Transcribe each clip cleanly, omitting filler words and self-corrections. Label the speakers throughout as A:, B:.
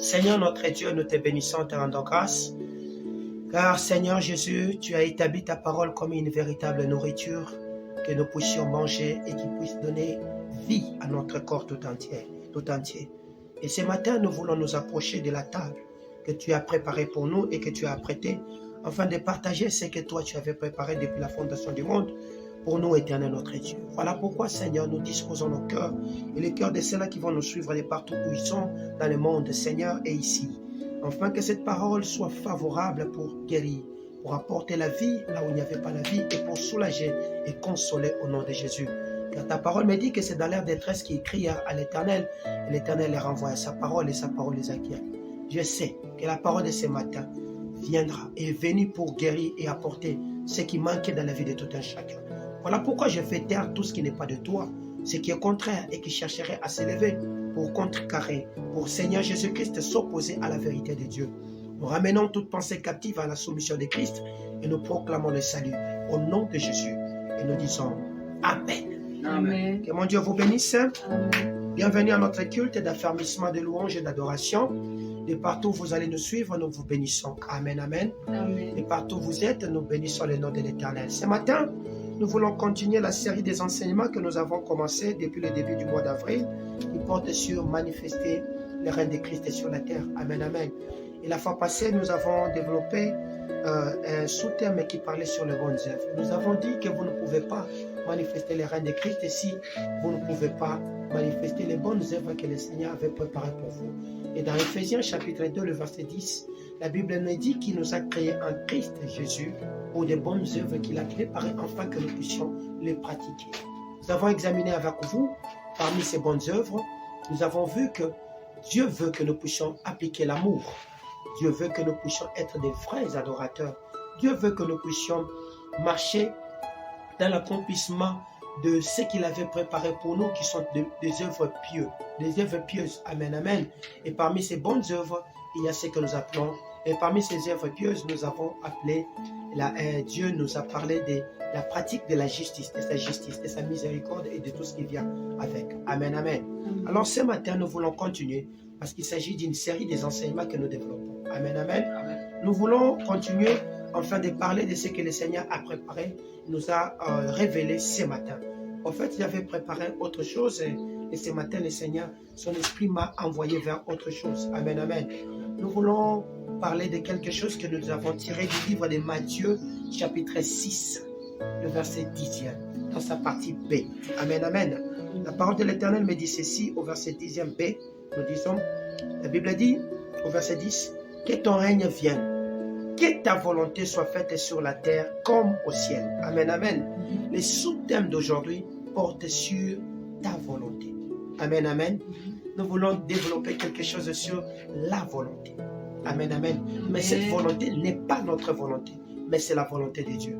A: Seigneur notre Dieu, nous te bénissons, te rendons grâce. Car Seigneur Jésus, tu as établi ta parole comme une véritable nourriture que nous puissions manger et qui puisse donner vie à notre corps tout entier. Et ce matin, nous voulons nous approcher de la table que tu as préparée pour nous et que tu as apprêtée afin de partager ce que toi tu avais préparé depuis la fondation du monde pour nous, éternel notre Dieu. Voilà pourquoi, Seigneur, nous disposons nos cœurs et les cœurs de ceux-là qui vont nous suivre de partout où ils sont dans le monde, Seigneur, et ici. Afin que cette parole soit favorable pour guérir, pour apporter la vie là où il n'y avait pas la vie et pour soulager et consoler au nom de Jésus. Car ta parole me dit que c'est dans leur détresse qu'ils crient à l'Éternel et l'Éternel les renvoie à sa parole et sa parole les acquiert. Je sais que la parole de ce matin viendra et est venue pour guérir et apporter ce qui manquait dans la vie de tout un chacun. Voilà pourquoi je fais taire tout ce qui n'est pas de toi, ce qui est contraire et qui chercherait à s'élever pour contrecarrer, pour Seigneur Jésus-Christ s'opposer à la vérité de Dieu. Nous ramenons toute pensée captive à la soumission de Christ et nous proclamons le salut au nom de Jésus. Et nous disons Amen.
B: Amen.
A: Que mon Dieu vous bénisse.
B: Amen.
A: Bienvenue à notre culte d'affermissement de louange et d'adoration. De partout où vous allez nous suivre, nous vous bénissons. Amen, amen.
B: Amen.
A: Et partout où vous êtes, nous bénissons le nom de l'Éternel. Ce matin, nous voulons continuer la série des enseignements que nous avons commencé depuis le début du mois d'avril, qui porte sur manifester le règne de Christ sur la terre. Amen, amen. Et la fois passée, nous avons développé un sous-thème qui parlait sur les bonnes œuvres. Nous avons dit que vous ne pouvez pas manifester le règne de Christ si vous ne pouvez pas manifester les bonnes œuvres que le Seigneur avait préparées pour vous. Et dans Ephésiens chapitre 2, le verset 10, la Bible nous dit qu'il nous a créés en Christ Jésus pour des bonnes œuvres qu'il a préparées afin que nous puissions les pratiquer. Nous avons examiné avec vous, parmi ces bonnes œuvres, nous avons vu que Dieu veut que nous puissions appliquer l'amour. Dieu veut que nous puissions être des vrais adorateurs. Dieu veut que nous puissions marcher dans l'accomplissement de ce qu'il avait préparé pour nous, qui sont des œuvres pieuses. Des œuvres pieuses. Amen, amen. Et parmi ces bonnes œuvres, il y a ce que nous appelons, et parmi ces œuvres pieuses, nous avons appelé, Dieu nous a parlé de la pratique de la justice, de sa miséricorde et de tout ce qui vient avec. Amen, amen. Alors ce matin, nous voulons continuer parce qu'il s'agit d'une série des enseignements que nous développons. Amen, amen. Nous voulons continuer afin de parler de ce que le Seigneur a préparé, nous a révélé ce matin. En fait, il avait préparé autre chose et ce matin, le Seigneur, son esprit m'a envoyé vers autre chose. Amen, amen. Nous voulons parler de quelque chose que nous avons tiré du livre de Matthieu, chapitre 6, le verset 10e, dans sa partie B. Amen, amen. La parole de l'Éternel me dit ceci au verset 10e B. Nous disons, la Bible dit au verset 10, que ton règne vienne, que ta volonté soit faite sur la terre comme au ciel. Amen, amen. Les sous-thèmes d'aujourd'hui portent sur ta volonté. Amen, amen. Nous voulons développer quelque chose sur la volonté. Amen, amen. Mais cette volonté n'est pas notre volonté, mais c'est la volonté de Dieu.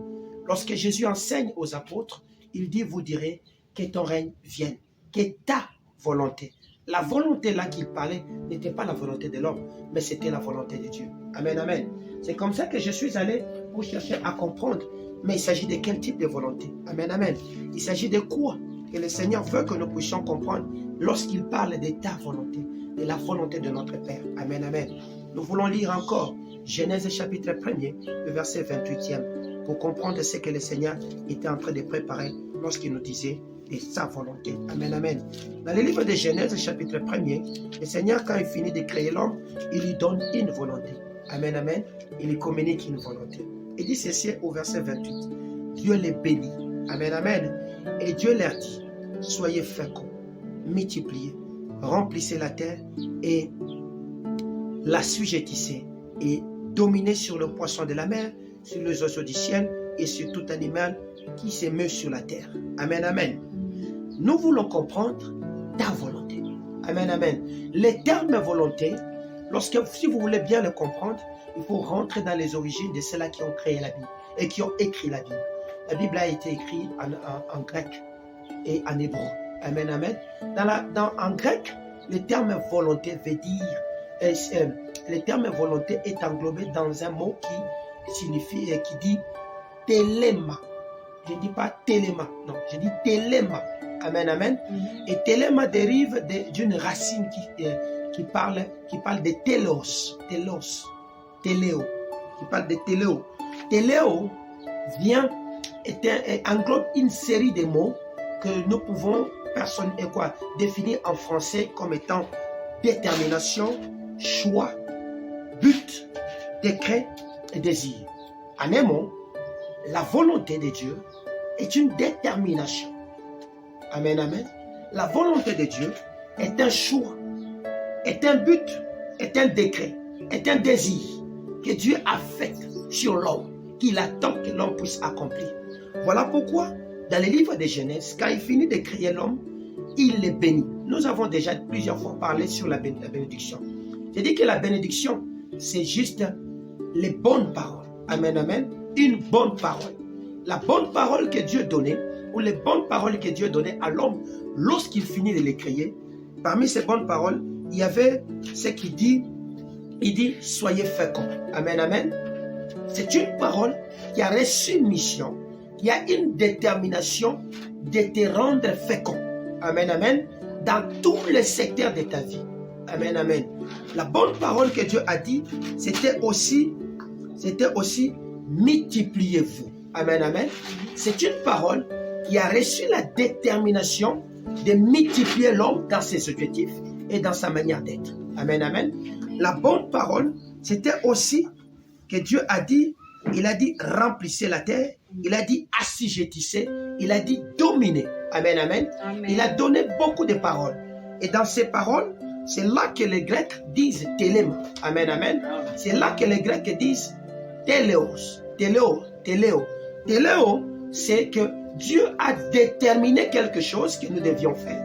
A: Lorsque Jésus enseigne aux apôtres, il dit, vous direz que ton règne vienne, que ta volonté. La volonté là qu'il parlait n'était pas la volonté de l'homme, mais c'était la volonté de Dieu. Amen, amen. C'est comme ça que je suis allé pour chercher à comprendre. Mais il s'agit de quel type de volonté? Amen, amen. Il s'agit de quoi que le Seigneur veut que nous puissions comprendre lorsqu'il parle de ta volonté, de la volonté de notre Père. Amen, amen. Nous voulons lire encore Genèse chapitre 1er, le verset 28e, pour comprendre ce que le Seigneur était en train de préparer lorsqu'il nous disait de sa volonté. Amen, amen. Dans le livre de Genèse chapitre 1er, le Seigneur, quand il finit de créer l'homme, il lui donne une volonté. Amen, amen. Il lui communique une volonté. Il dit ceci au verset 28. Dieu les bénit. Amen, amen. Et Dieu leur dit, soyez féconds, multipliez, remplissez la terre et l'assujettissez et dominez sur le poisson de la mer, sur les oiseaux du ciel et sur tout animal qui se meut sur la terre. Amen, amen. Nous voulons comprendre ta volonté. Amen, amen. Les termes volonté, si vous voulez bien le comprendre, il faut rentrer dans les origines de ceux-là qui ont créé la Bible et qui ont écrit la Bible. La Bible a été écrite en grec et en hébreu. Amen, amen. En grec, le terme volonté veut dire, le terme volonté est englobé dans un mot qui signifie et qui dit téléma. Je ne dis pas téléma, non, je dis téléma. Amen, amen. Et téléma dérive d'une racine qui parle de téléo, qui parle de téléo. Téléo englobe une série de mots que nous pouvons définir en français comme étant détermination, choix, but, décret et désir. En un mot, la volonté de Dieu est une détermination. Amen, amen. La volonté de Dieu est un choix, est un but, est un décret, est un désir que Dieu a fait sur l'homme, qu'il attend que l'homme puisse accomplir. Voilà pourquoi, dans le livre de Genèse, quand il finit de créer l'homme, il les bénit. Nous avons déjà plusieurs fois parlé sur la bénédiction. J'ai dit que la bénédiction, c'est juste les bonnes paroles. Amen, amen. Une bonne parole. La bonne parole que Dieu donnait, ou les bonnes paroles que Dieu donnait à l'homme lorsqu'il finit de les créer. Parmi ces bonnes paroles, il y avait ce qu'il dit. Il dit, soyez féconds. Amen, amen. C'est une parole qui a reçu une mission, qui a une détermination de te rendre fécond. Amen, amen. Dans tous les secteurs de ta vie. Amen, amen. La bonne parole que Dieu a dit, c'était aussi multipliez-vous. Amen, amen. C'est une parole qui a reçu la détermination de multiplier l'homme dans ses objectifs et dans sa manière d'être. Amen, amen. La bonne parole, c'était aussi que Dieu a dit, il a dit remplissez la terre, il a dit assujettissez, il a dit dominez. Amen, amen. Amen. Il a donné beaucoup de paroles. Et dans ces paroles, c'est là que les Grecs disent téléma. Amen, amen. C'est là que les Grecs disent téléos, téléo, téléo. Téléo, c'est que Dieu a déterminé quelque chose que nous devions faire.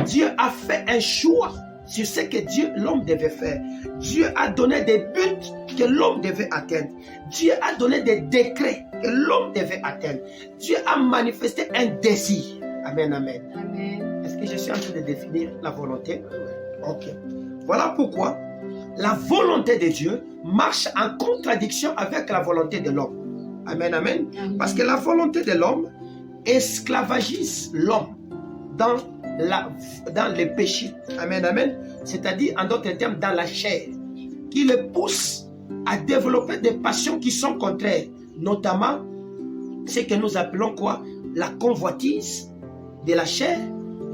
A: Dieu a fait un choix sur ce que l'homme devait faire. Dieu a donné des buts que l'homme devait atteindre. Dieu a donné des décrets que l'homme devait atteindre. Dieu a manifesté un désir. Amen, amen. Amen. Est-ce que je suis en train de définir la volonté? Ok. Voilà pourquoi la volonté de Dieu marche en contradiction avec la volonté de l'homme. Amen, amen. Parce que la volonté de l'homme esclavagise l'homme dans le péché. Amen, amen. C'est-à-dire, en d'autres termes, dans la chair, qui le pousse à développer des passions qui sont contraires, notamment ce que nous appelons quoi? La convoitise de la chair,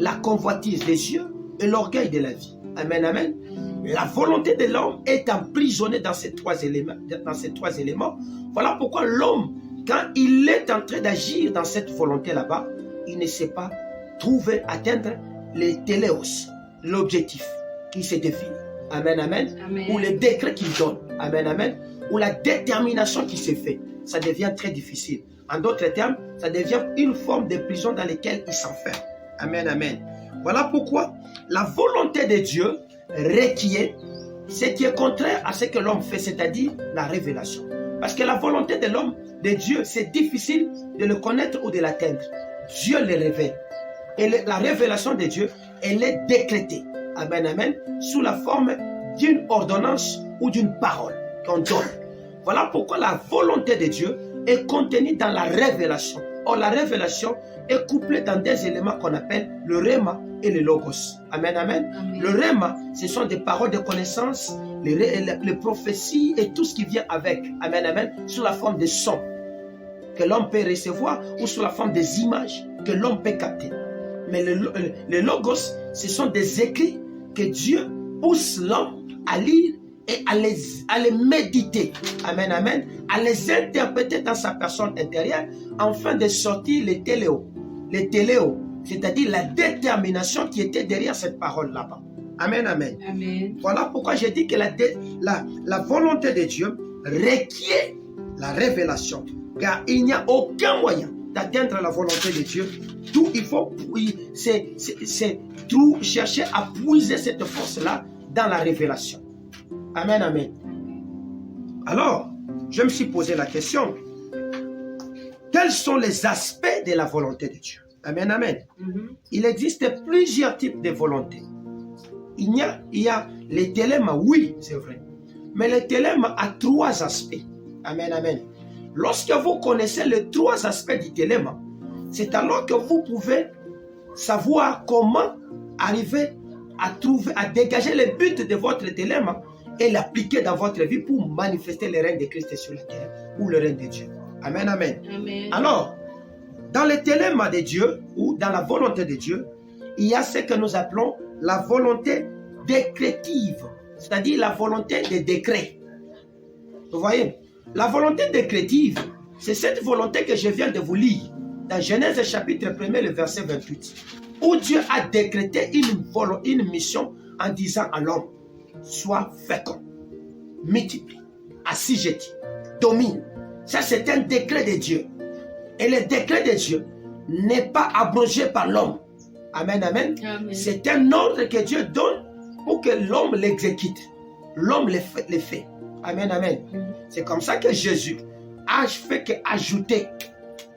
A: la convoitise des yeux et l'orgueil de la vie. Amen, amen. La volonté de l'homme est emprisonnée dans ces trois éléments. Voilà pourquoi l'homme, quand il est en train d'agir dans cette volonté là-bas, il ne sait pas atteindre les téléos, l'objectif qui s'est défini. Amen, amen, amen. Ou le décret qu'il donne. Amen, amen. Ou la détermination qui s'est faite. Ça devient très difficile. En d'autres termes, ça devient une forme de prison dans laquelle il s'enferme. Amen, amen. Voilà pourquoi la volonté de Dieu requiert ce qui est contraire à ce que l'homme fait, c'est-à-dire la révélation. Parce que la volonté de l'homme, de Dieu, c'est difficile de le connaître ou de l'atteindre. Dieu le révèle. Et la révélation de Dieu, elle est décrétée. Amen, amen. Sous la forme d'une ordonnance ou d'une parole qu'on donne. Voilà pourquoi la volonté de Dieu est contenue dans la révélation. Or, la révélation est couplée dans des éléments qu'on appelle le rhéma et le logos. Amen, amen. Amen. Le rhéma, ce sont des paroles de connaissance, les prophéties et tout ce qui vient avec. Amen, amen. Sous la forme de sons que l'homme peut recevoir ou sous la forme des images que l'homme peut capter. Mais le logos, ce sont des écrits que Dieu pousse l'homme à lire et à les méditer. Amen, amen. À les interpréter dans sa personne intérieure afin de sortir les téléos. Les téléos, c'est-à-dire la détermination qui était derrière cette parole là-bas. Amen, amen. Amen. Voilà pourquoi j'ai dit que la volonté de Dieu requiert la révélation. Car il n'y a aucun moyen d'atteindre la volonté de Dieu. Tout il faut, c'est tout chercher à puiser cette force-là dans la révélation. Amen, amen. Alors, je me suis posé la question, quels sont les aspects de la volonté de Dieu? Amen, amen. Il existe plusieurs types de volonté. Il y a les télémas, oui, c'est vrai. Mais le téléma a trois aspects. Amen, amen. Lorsque vous connaissez les trois aspects du téléma, c'est alors que vous pouvez savoir comment arriver à dégager les buts de votre dilemme et l'appliquer dans votre vie pour manifester le règne de Christ sur la terre ou le règne de Dieu. Amen, amen.
B: Amen.
A: Alors, dans le dilemme de Dieu ou dans la volonté de Dieu, il y a ce que nous appelons la volonté décrétive, c'est-à-dire la volonté des décrets. Vous voyez, la volonté décrétive, c'est cette volonté que je viens de vous lire dans Genèse chapitre 1er, le verset 28, où Dieu a décrété une mission en disant à l'homme, sois fécond, multiplie, assujetti, domine. Ça, c'est un décret de Dieu. Et le décret de Dieu n'est pas abrogé par l'homme. Amen, amen.
B: Amen.
A: C'est un ordre que Dieu donne pour que l'homme l'exécute. L'homme le fait. Amen, amen. C'est comme ça que Jésus a fait qu'ajouter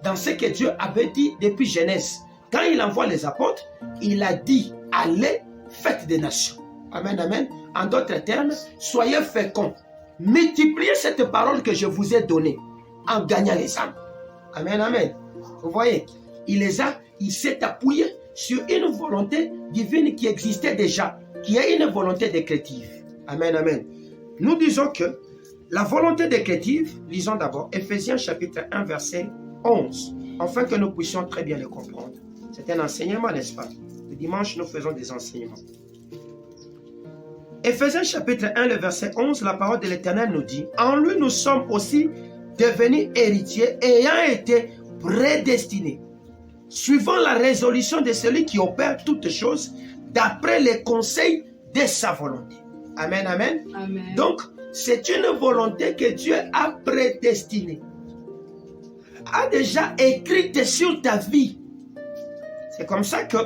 A: dans ce que Dieu avait dit depuis Genèse. Quand il envoie les apôtres, il a dit, allez, faites des nations. Amen, amen. En d'autres termes, soyez féconds. Multipliez cette parole que je vous ai donnée en gagnant les âmes. Amen, amen. Vous voyez, il s'est appuyé sur une volonté divine qui existait déjà, qui est une volonté décrétive. Amen, amen. Nous disons que la volonté décrétive, lisons d'abord Ephésiens chapitre 1, verset 11, afin que nous puissions très bien le comprendre. C'est un enseignement, n'est-ce pas? Le dimanche, nous faisons des enseignements. Ephésiens chapitre 1, le verset 11, la parole de l'Éternel nous dit, en lui nous sommes aussi devenus héritiers ayant été prédestinés, suivant la résolution de celui qui opère toutes choses d'après les conseils de sa volonté. Amen, amen.
B: Amen.
A: Donc, c'est une volonté que Dieu a prédestinée, a déjà écrite sur ta vie. C'est comme ça que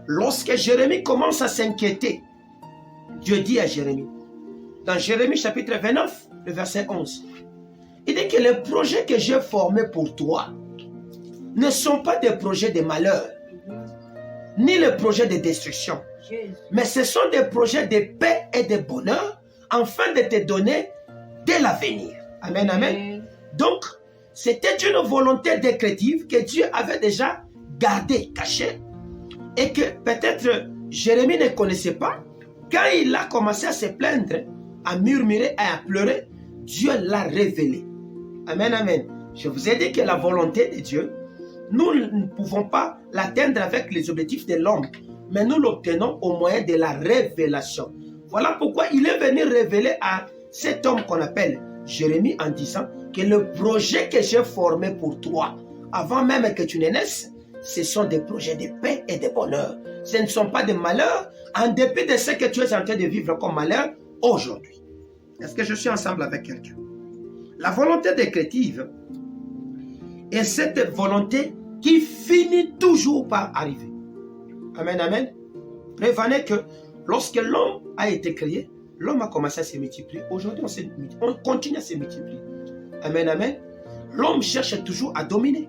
A: lorsque Jérémie commence à s'inquiéter, Dieu dit à Jérémie, dans Jérémie chapitre 29, le verset 11, il dit que les projets que j'ai formés pour toi ne sont pas des projets de malheur, ni les projets de destruction, mais ce sont des projets de paix et de bonheur, afin de te donner de l'avenir. Amen, amen. Donc, c'était une volonté décrétive que Dieu avait déjà gardée, cachée, et que peut-être Jérémie ne connaissait pas. Quand il a commencé à se plaindre, à murmurer et à pleurer, Dieu l'a révélé. Amen, amen. Je vous ai dit que la volonté de Dieu, nous ne pouvons pas l'atteindre avec les objectifs de l'homme, mais nous l'obtenons au moyen de la révélation. Voilà pourquoi il est venu révéler à cet homme qu'on appelle Jérémie en disant que le projet que j'ai formé pour toi, avant même que tu ne naisses, ce sont des projets de paix et de bonheur. Ce ne sont pas de malheur, en dépit de ce que tu es en train de vivre comme malheur aujourd'hui. Est-ce que je suis ensemble avec quelqu'un? La volonté décrétive est cette volonté qui finit toujours par arriver. Amen, amen. Prévenez que lorsque l'homme a été créé, l'homme a commencé à se multiplier. Aujourd'hui, on continue à se multiplier. Amen, amen. L'homme cherche toujours à dominer.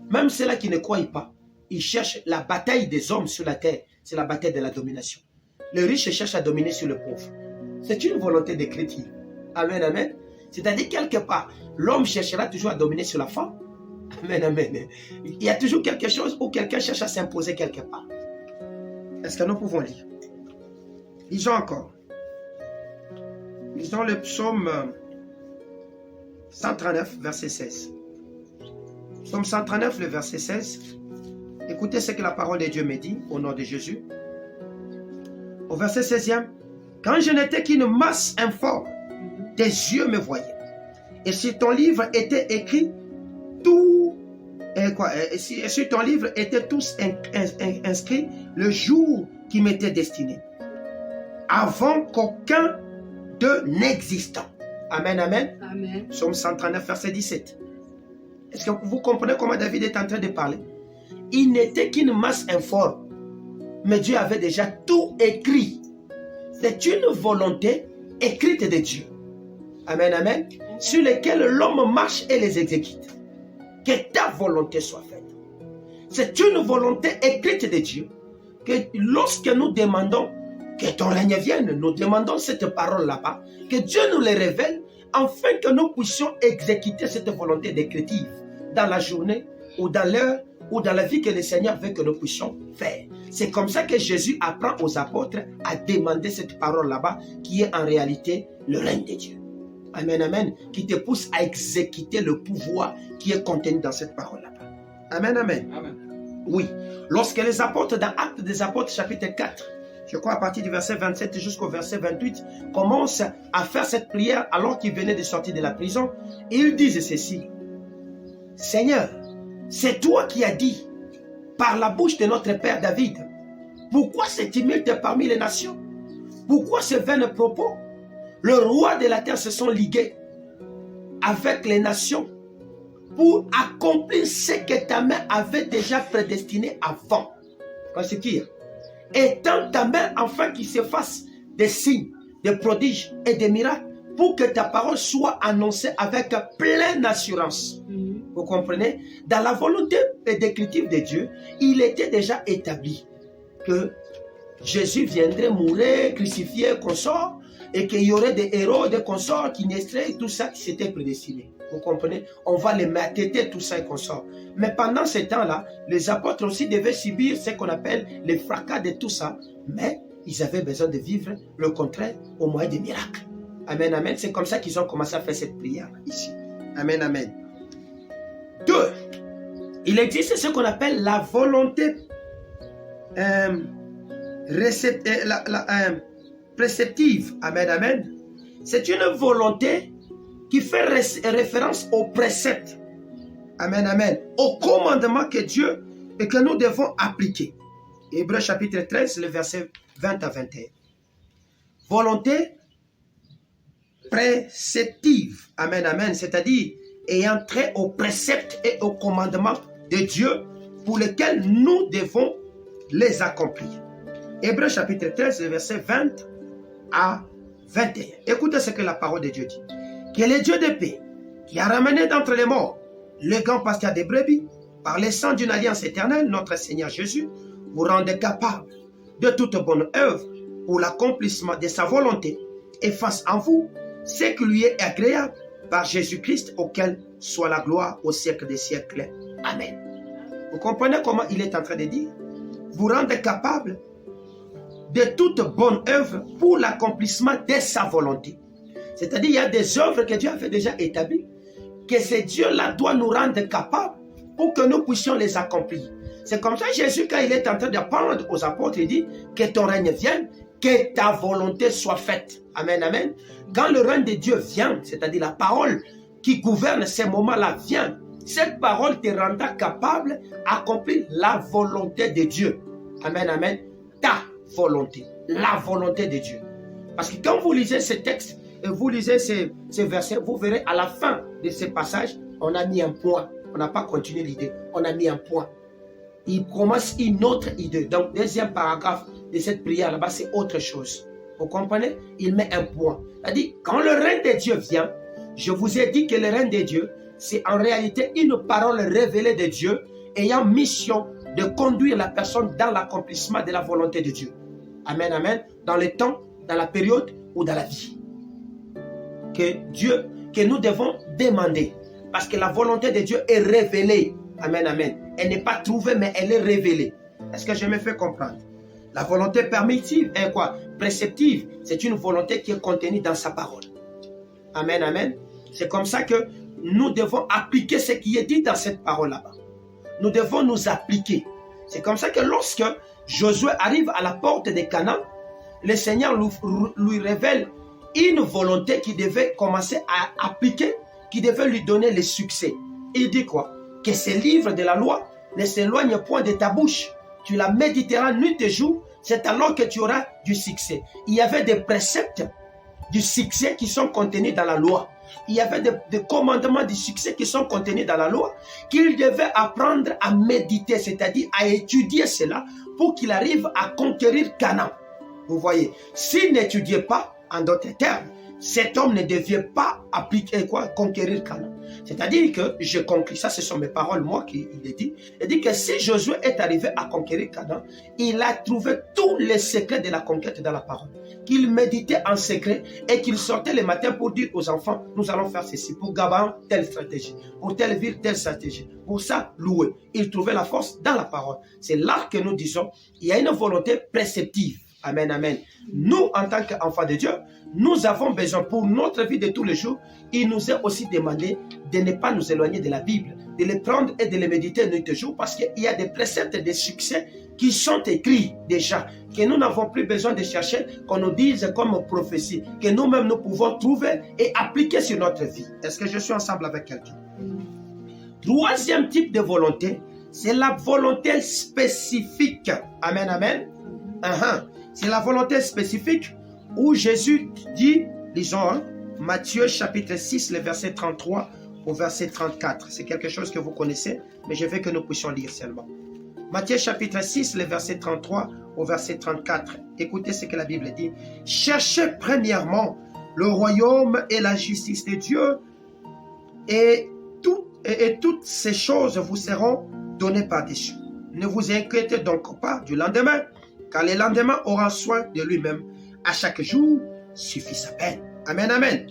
A: Même ceux-là qui ne croient pas, ils cherchent la bataille des hommes sur la terre. C'est la bataille de la domination. Le riche cherche à dominer sur le pauvre. C'est une volonté décrétive. Amen, amen. C'est-à-dire, quelque part, l'homme cherchera toujours à dominer sur la femme. Amen, amen. Il y a toujours quelque chose où quelqu'un cherche à s'imposer quelque part. Est-ce que nous pouvons lire? Lisons encore. Lisons le psaume 139, verset 16. Psaume 139, le verset 16. Écoutez ce que la parole de Dieu me dit au nom de Jésus. Au verset 16e. Quand je n'étais qu'une masse informe, tes yeux me voyaient. Et si ton livre était écrit, sur ton livre étaient tous inscrits le jour qui m'était destiné, avant qu'aucun d'eux n'existant. Amen, amen.
B: Amen.
A: Psaume 139, verset 17. Est-ce que vous comprenez comment David est en train de parler? Il n'était qu'une masse informe, mais Dieu avait déjà tout écrit. C'est une volonté écrite de Dieu. Amen, amen. Sur lesquelles l'homme marche et les exécute. Que ta volonté soit faite. C'est une volonté écrite de Dieu. Que lorsque nous demandons que ton règne vienne, nous demandons cette parole là-bas, que Dieu nous les révèle, afin que nous puissions exécuter cette volonté décrétive dans la journée ou dans l'heure ou dans la vie que le Seigneur veut que nous puissions faire. C'est comme ça que Jésus apprend aux apôtres à demander cette parole là-bas, qui est en réalité le règne de Dieu. Amen, amen. Qui te pousse à exécuter le pouvoir qui est contenu dans cette parole là-bas. Amen, amen.
B: Amen.
A: Oui. Lorsque les apôtres, dans Actes des Apôtres, chapitre 4, je crois à partir du verset 27 jusqu'au verset 28, commencent à faire cette prière alors qu'ils venaient de sortir de la prison. Et ils disent ceci: Seigneur, c'est toi qui as dit par la bouche de notre père David, pourquoi ce tumulte parmi les nations? Pourquoi ce vain propos? Le roi de la terre se sont ligués avec les nations pour accomplir ce que ta main avait déjà prédestiné avant. Conséquent, étends ta main afin qu'il se fasse des signes, des prodiges et des miracles pour que ta parole soit annoncée avec pleine assurance. Vous comprenez? Dans la volonté décrétive de Dieu, il était déjà établi que Jésus viendrait mourir, crucifié, consort, et qu'il y aurait des héros, des consorts qui naîtraient, tout ça qui s'était prédestiné. Vous comprenez? On va les mater, tout ça et consorts. Mais pendant ce temps-là, les apôtres aussi devaient subir ce qu'on appelle les fracas de tout ça. Mais ils avaient besoin de vivre le contraire au moyen des miracles. Amen, amen. C'est comme ça qu'ils ont commencé à faire cette prière ici. Amen, amen. 2. Il existe ce qu'on appelle la volonté préceptive. Amen, amen. C'est une volonté qui fait référence aux préceptes. Amen, amen. Au commandement que Dieu et que nous devons appliquer. Hébreux chapitre 13, le verset 20 à 21. Volonté préceptive. Amen, amen. C'est-à-dire ayant trait aux préceptes et aux commandements de Dieu pour lesquels nous devons les accomplir. Hébreux chapitre 13, le verset 20 à 21. Écoutez ce que la parole de Dieu dit. Que le Dieu de paix, qui a ramené d'entre les morts le grand pasteur des brebis, par le sang d'une alliance éternelle, notre Seigneur Jésus, vous rende capable de toute bonne œuvre pour l'accomplissement de sa volonté, et fasse en vous ce qui lui est agréable par Jésus-Christ, auquel soit la gloire au siècle des siècles. Amen. Vous comprenez comment il est en train de dire? Vous rendre capable de toute bonne œuvre pour l'accomplissement de sa volonté. C'est-à-dire, il y a des œuvres que Dieu avait déjà établies, que ce Dieu-là doit nous rendre capables pour que nous puissions les accomplir. C'est comme ça Jésus, quand il est en train d'apprendre aux apôtres, il dit que ton règne vienne, que ta volonté soit faite. Amen, amen. Quand le règne de Dieu vient, c'est-à-dire la parole qui gouverne ces moments-là vient, cette parole te rendra capable d'accomplir la volonté de Dieu. Amen, amen. Ta volonté, la volonté de Dieu. Parce que quand vous lisez ce texte et vous lisez ces versets, vous verrez à la fin de ce passage, on a mis un point. On n'a pas continué l'idée, on a mis un point. Il commence une autre idée. Donc, deuxième paragraphe de cette prière là-bas, c'est autre chose. Vous comprenez? Il met un point. C'est-à-dire, quand le règne de Dieu vient, je vous ai dit que le règne de Dieu, c'est en réalité une parole révélée de Dieu ayant mission de conduire la personne dans l'accomplissement de la volonté de Dieu. Amen, amen. Dans le temps, dans la période ou dans la vie. Que nous devons demander. Parce que la volonté de Dieu est révélée. Amen, amen. Elle n'est pas trouvée, mais elle est révélée. Est-ce que je me fais comprendre? La volonté permissive est quoi? Préceptive. C'est une volonté qui est contenue dans sa parole. Amen, amen. C'est comme ça que nous devons appliquer ce qui est dit dans cette parole là-bas. Nous devons nous appliquer. C'est comme ça que lorsque Josué arrive à la porte de Canaan, le Seigneur lui révèle une volonté qui devait commencer à appliquer, qui devait lui donner le succès. Il dit quoi? Que ce livre de la loi ne s'éloigne point de ta bouche. Tu la méditeras nuit et jour, c'est alors que tu auras du succès. Il y avait des préceptes du succès qui sont contenus dans la loi. Il y avait des commandements du succès qui sont contenus dans la loi, qu'il devait apprendre à méditer, c'est-à-dire à étudier cela pour qu'il arrive à conquérir Canaan. Vous voyez, s'il n'étudiait pas, en d'autres termes, cet homme ne devait pas conquérir Canaan. C'est-à-dire que je conclus, ça ce sont mes paroles, moi qui il dit. Il dit que si Josué est arrivé à conquérir Canaan, il a trouvé tous les secrets de la conquête dans la parole. qu'il méditait en secret et qu'il sortait le matin pour dire aux enfants, nous allons faire ceci. Pour Gabaon, telle stratégie. Pour telle ville, telle stratégie. Pour ça, louer. Il trouvait la force dans la parole. C'est là que nous disons, il y a une volonté préceptive. Amen, amen. Nous, en tant qu'enfants de Dieu, nous avons besoin pour notre vie de tous les jours. Il nous est aussi demandé de ne pas nous éloigner de la Bible, de les prendre et de les méditer nuit et jour, parce qu'il y a des préceptes de succès qui sont écrits déjà, que nous n'avons plus besoin de chercher, qu'on nous dise comme prophétie, que nous-mêmes nous pouvons trouver et appliquer sur notre vie. Est-ce que je suis ensemble avec quelqu'un? Troisième type de volonté, c'est la volonté spécifique. Amen, amen. C'est la volonté spécifique où Jésus dit, lisons, Matthieu chapitre 6, le verset 33 au verset 34. C'est quelque chose que vous connaissez, mais je veux que nous puissions lire seulement. Matthieu chapitre 6, le verset 33 au verset 34. Écoutez ce que la Bible dit. Cherchez premièrement le royaume et la justice de Dieu, et toutes ces choses vous seront données par-dessus. Ne vous inquiétez donc pas du lendemain, car le lendemain aura soin de lui-même. À chaque jour suffit sa peine. Amen, amen.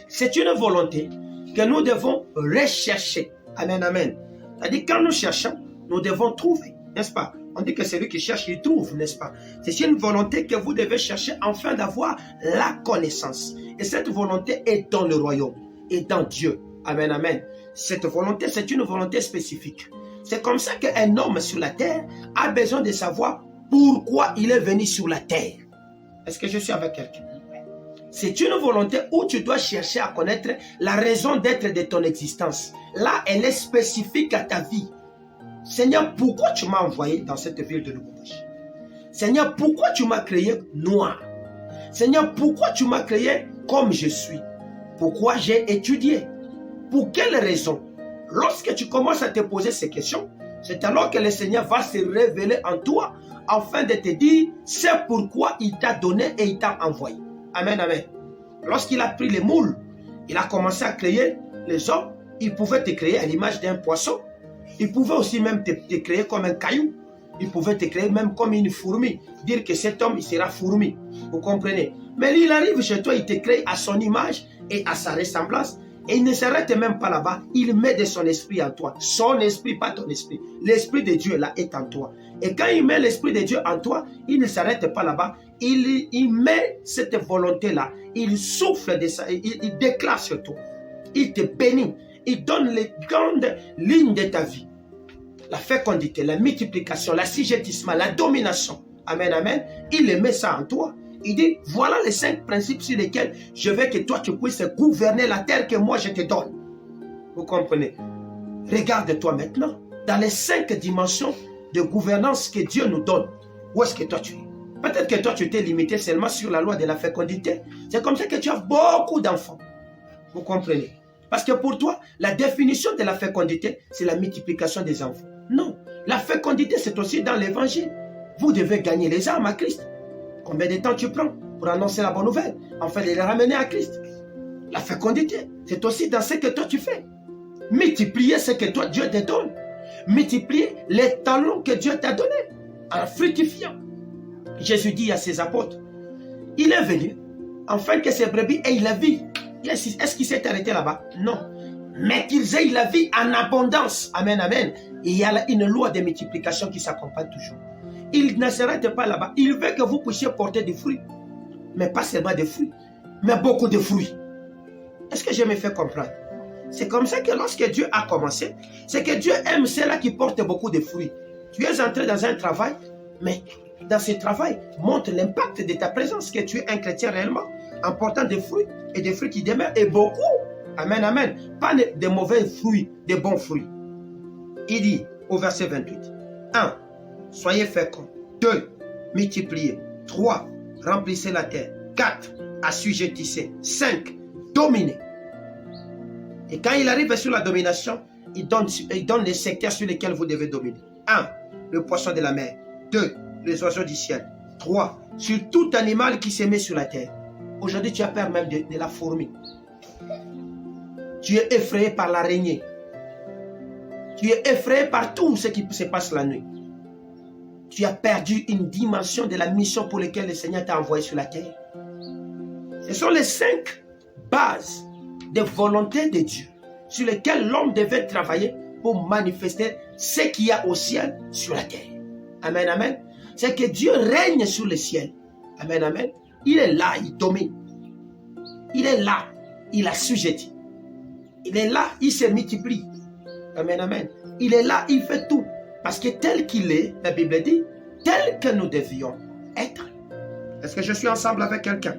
A: C'est une volonté que nous devons rechercher. Amen, amen. C'est-à-dire, quand nous cherchons, nous devons trouver, n'est-ce pas? On dit que celui qui cherche, il trouve, n'est-ce pas? C'est une volonté que vous devez chercher afin d'avoir la connaissance. Et cette volonté est dans le royaume, et dans Dieu. Amen, amen. Cette volonté, c'est une volonté spécifique. C'est comme ça qu'un homme sur la terre a besoin de savoir pourquoi il est venu sur la terre. Est-ce que je suis avec quelqu'un? C'est une volonté où tu dois chercher à connaître la raison d'être de ton existence. Là, elle est spécifique à ta vie. Seigneur, pourquoi tu m'as envoyé dans cette ville de Lubumbashi? Seigneur, pourquoi tu m'as créé noir? Seigneur, pourquoi tu m'as créé comme je suis? Pourquoi j'ai étudié? Pour quelle raison? Lorsque tu commences à te poser ces questions, c'est alors que le Seigneur va se révéler en toi afin de te dire c'est pourquoi il t'a donné et il t'a envoyé. Amen, amen. Lorsqu'il a pris les moules, il a commencé à créer les hommes. Il pouvait te créer à l'image d'un poisson. Il pouvait aussi même te créer comme un caillou. Il pouvait te créer même comme une fourmi. Dire que cet homme, il sera fourmi. Vous comprenez? Mais il arrive chez toi, il te crée à son image et à sa ressemblance. Et il ne s'arrête même pas là-bas. Il met de son esprit en toi. Son esprit, pas ton esprit. L'esprit de Dieu là est en toi. Et quand il met l'esprit de Dieu en toi, il ne s'arrête pas là-bas. Il met cette volonté-là. Il souffle de ça. Il déclare sur toi. Il te bénit. Il donne les grandes lignes de ta vie. La fécondité, la multiplication, l'assujettissement, la domination. Amen, amen. Il met ça en toi. Il dit, voilà les 5 principes sur lesquels je veux que toi, tu puisses gouverner la terre que moi, je te donne. Vous comprenez? Regarde-toi maintenant. Dans les 5 dimensions de gouvernance que Dieu nous donne, où est-ce que toi tu es? Peut-être que toi, tu t'es limité seulement sur la loi de la fécondité. C'est comme ça que tu as beaucoup d'enfants. Vous comprenez? Parce que pour toi, la définition de la fécondité, c'est la multiplication des enfants. Non. La fécondité, c'est aussi dans l'évangile. Vous devez gagner les âmes à Christ. Combien de temps tu prends pour annoncer la bonne nouvelle, afin de les ramener à Christ? La fécondité, c'est aussi dans ce que toi tu fais. Multiplier ce que toi Dieu te donne. Multiplier les talents que Dieu t'a donnés en fructifiant. Jésus dit à ses apôtres, il est venu afin que ses brebis aient la vie. Est-ce qu'il s'est arrêté là-bas? Non. Mais qu'ils aient la vie en abondance. Amen, amen. Et il y a une loi de multiplication qui s'accompagne toujours. Il ne s'arrête pas là-bas. Il veut que vous puissiez porter des fruits. Mais pas seulement des fruits, mais beaucoup de fruits. Est-ce que je me fais comprendre? C'est comme ça que lorsque Dieu a commencé, c'est que Dieu aime ceux-là qui portent beaucoup de fruits. Tu es entré dans un travail, mais dans ce travail, montre l'impact de ta présence, que tu es un chrétien réellement, en portant des fruits, et des fruits qui demeurent, et beaucoup. Amen, amen. Pas de mauvais fruits, de bons fruits. Il dit au verset 28, 1. Soyez féconds. 2. Multipliez. 3. Remplissez la terre. 4. Assujettissez. 5. Dominez. Et quand il arrive sur la domination, il donne les secteurs sur lesquels vous devez dominer. 1. Le poisson de la mer. 2. Les oiseaux du ciel. 3. Sur tout animal qui se met sur la terre. Aujourd'hui, tu as peur même de la fourmi. Tu es effrayé par l'araignée. Tu es effrayé par tout ce qui se passe la nuit. tu as perdu une dimension de la mission pour laquelle le Seigneur t'a envoyé sur la terre. Ce sont les 5 bases de volonté de Dieu sur lesquelles l'homme devait travailler pour manifester ce qu'il y a au ciel sur la terre. Amen, amen. C'est que Dieu règne sur le ciel. Amen, amen. Il est là, il domine. Il est là, il assujettit. Il est là, il se multiplie. Amen, amen. Il est là, il fait tout. Parce que tel qu'il est, la Bible dit, tel que nous devions être. Est-ce que je suis ensemble avec quelqu'un?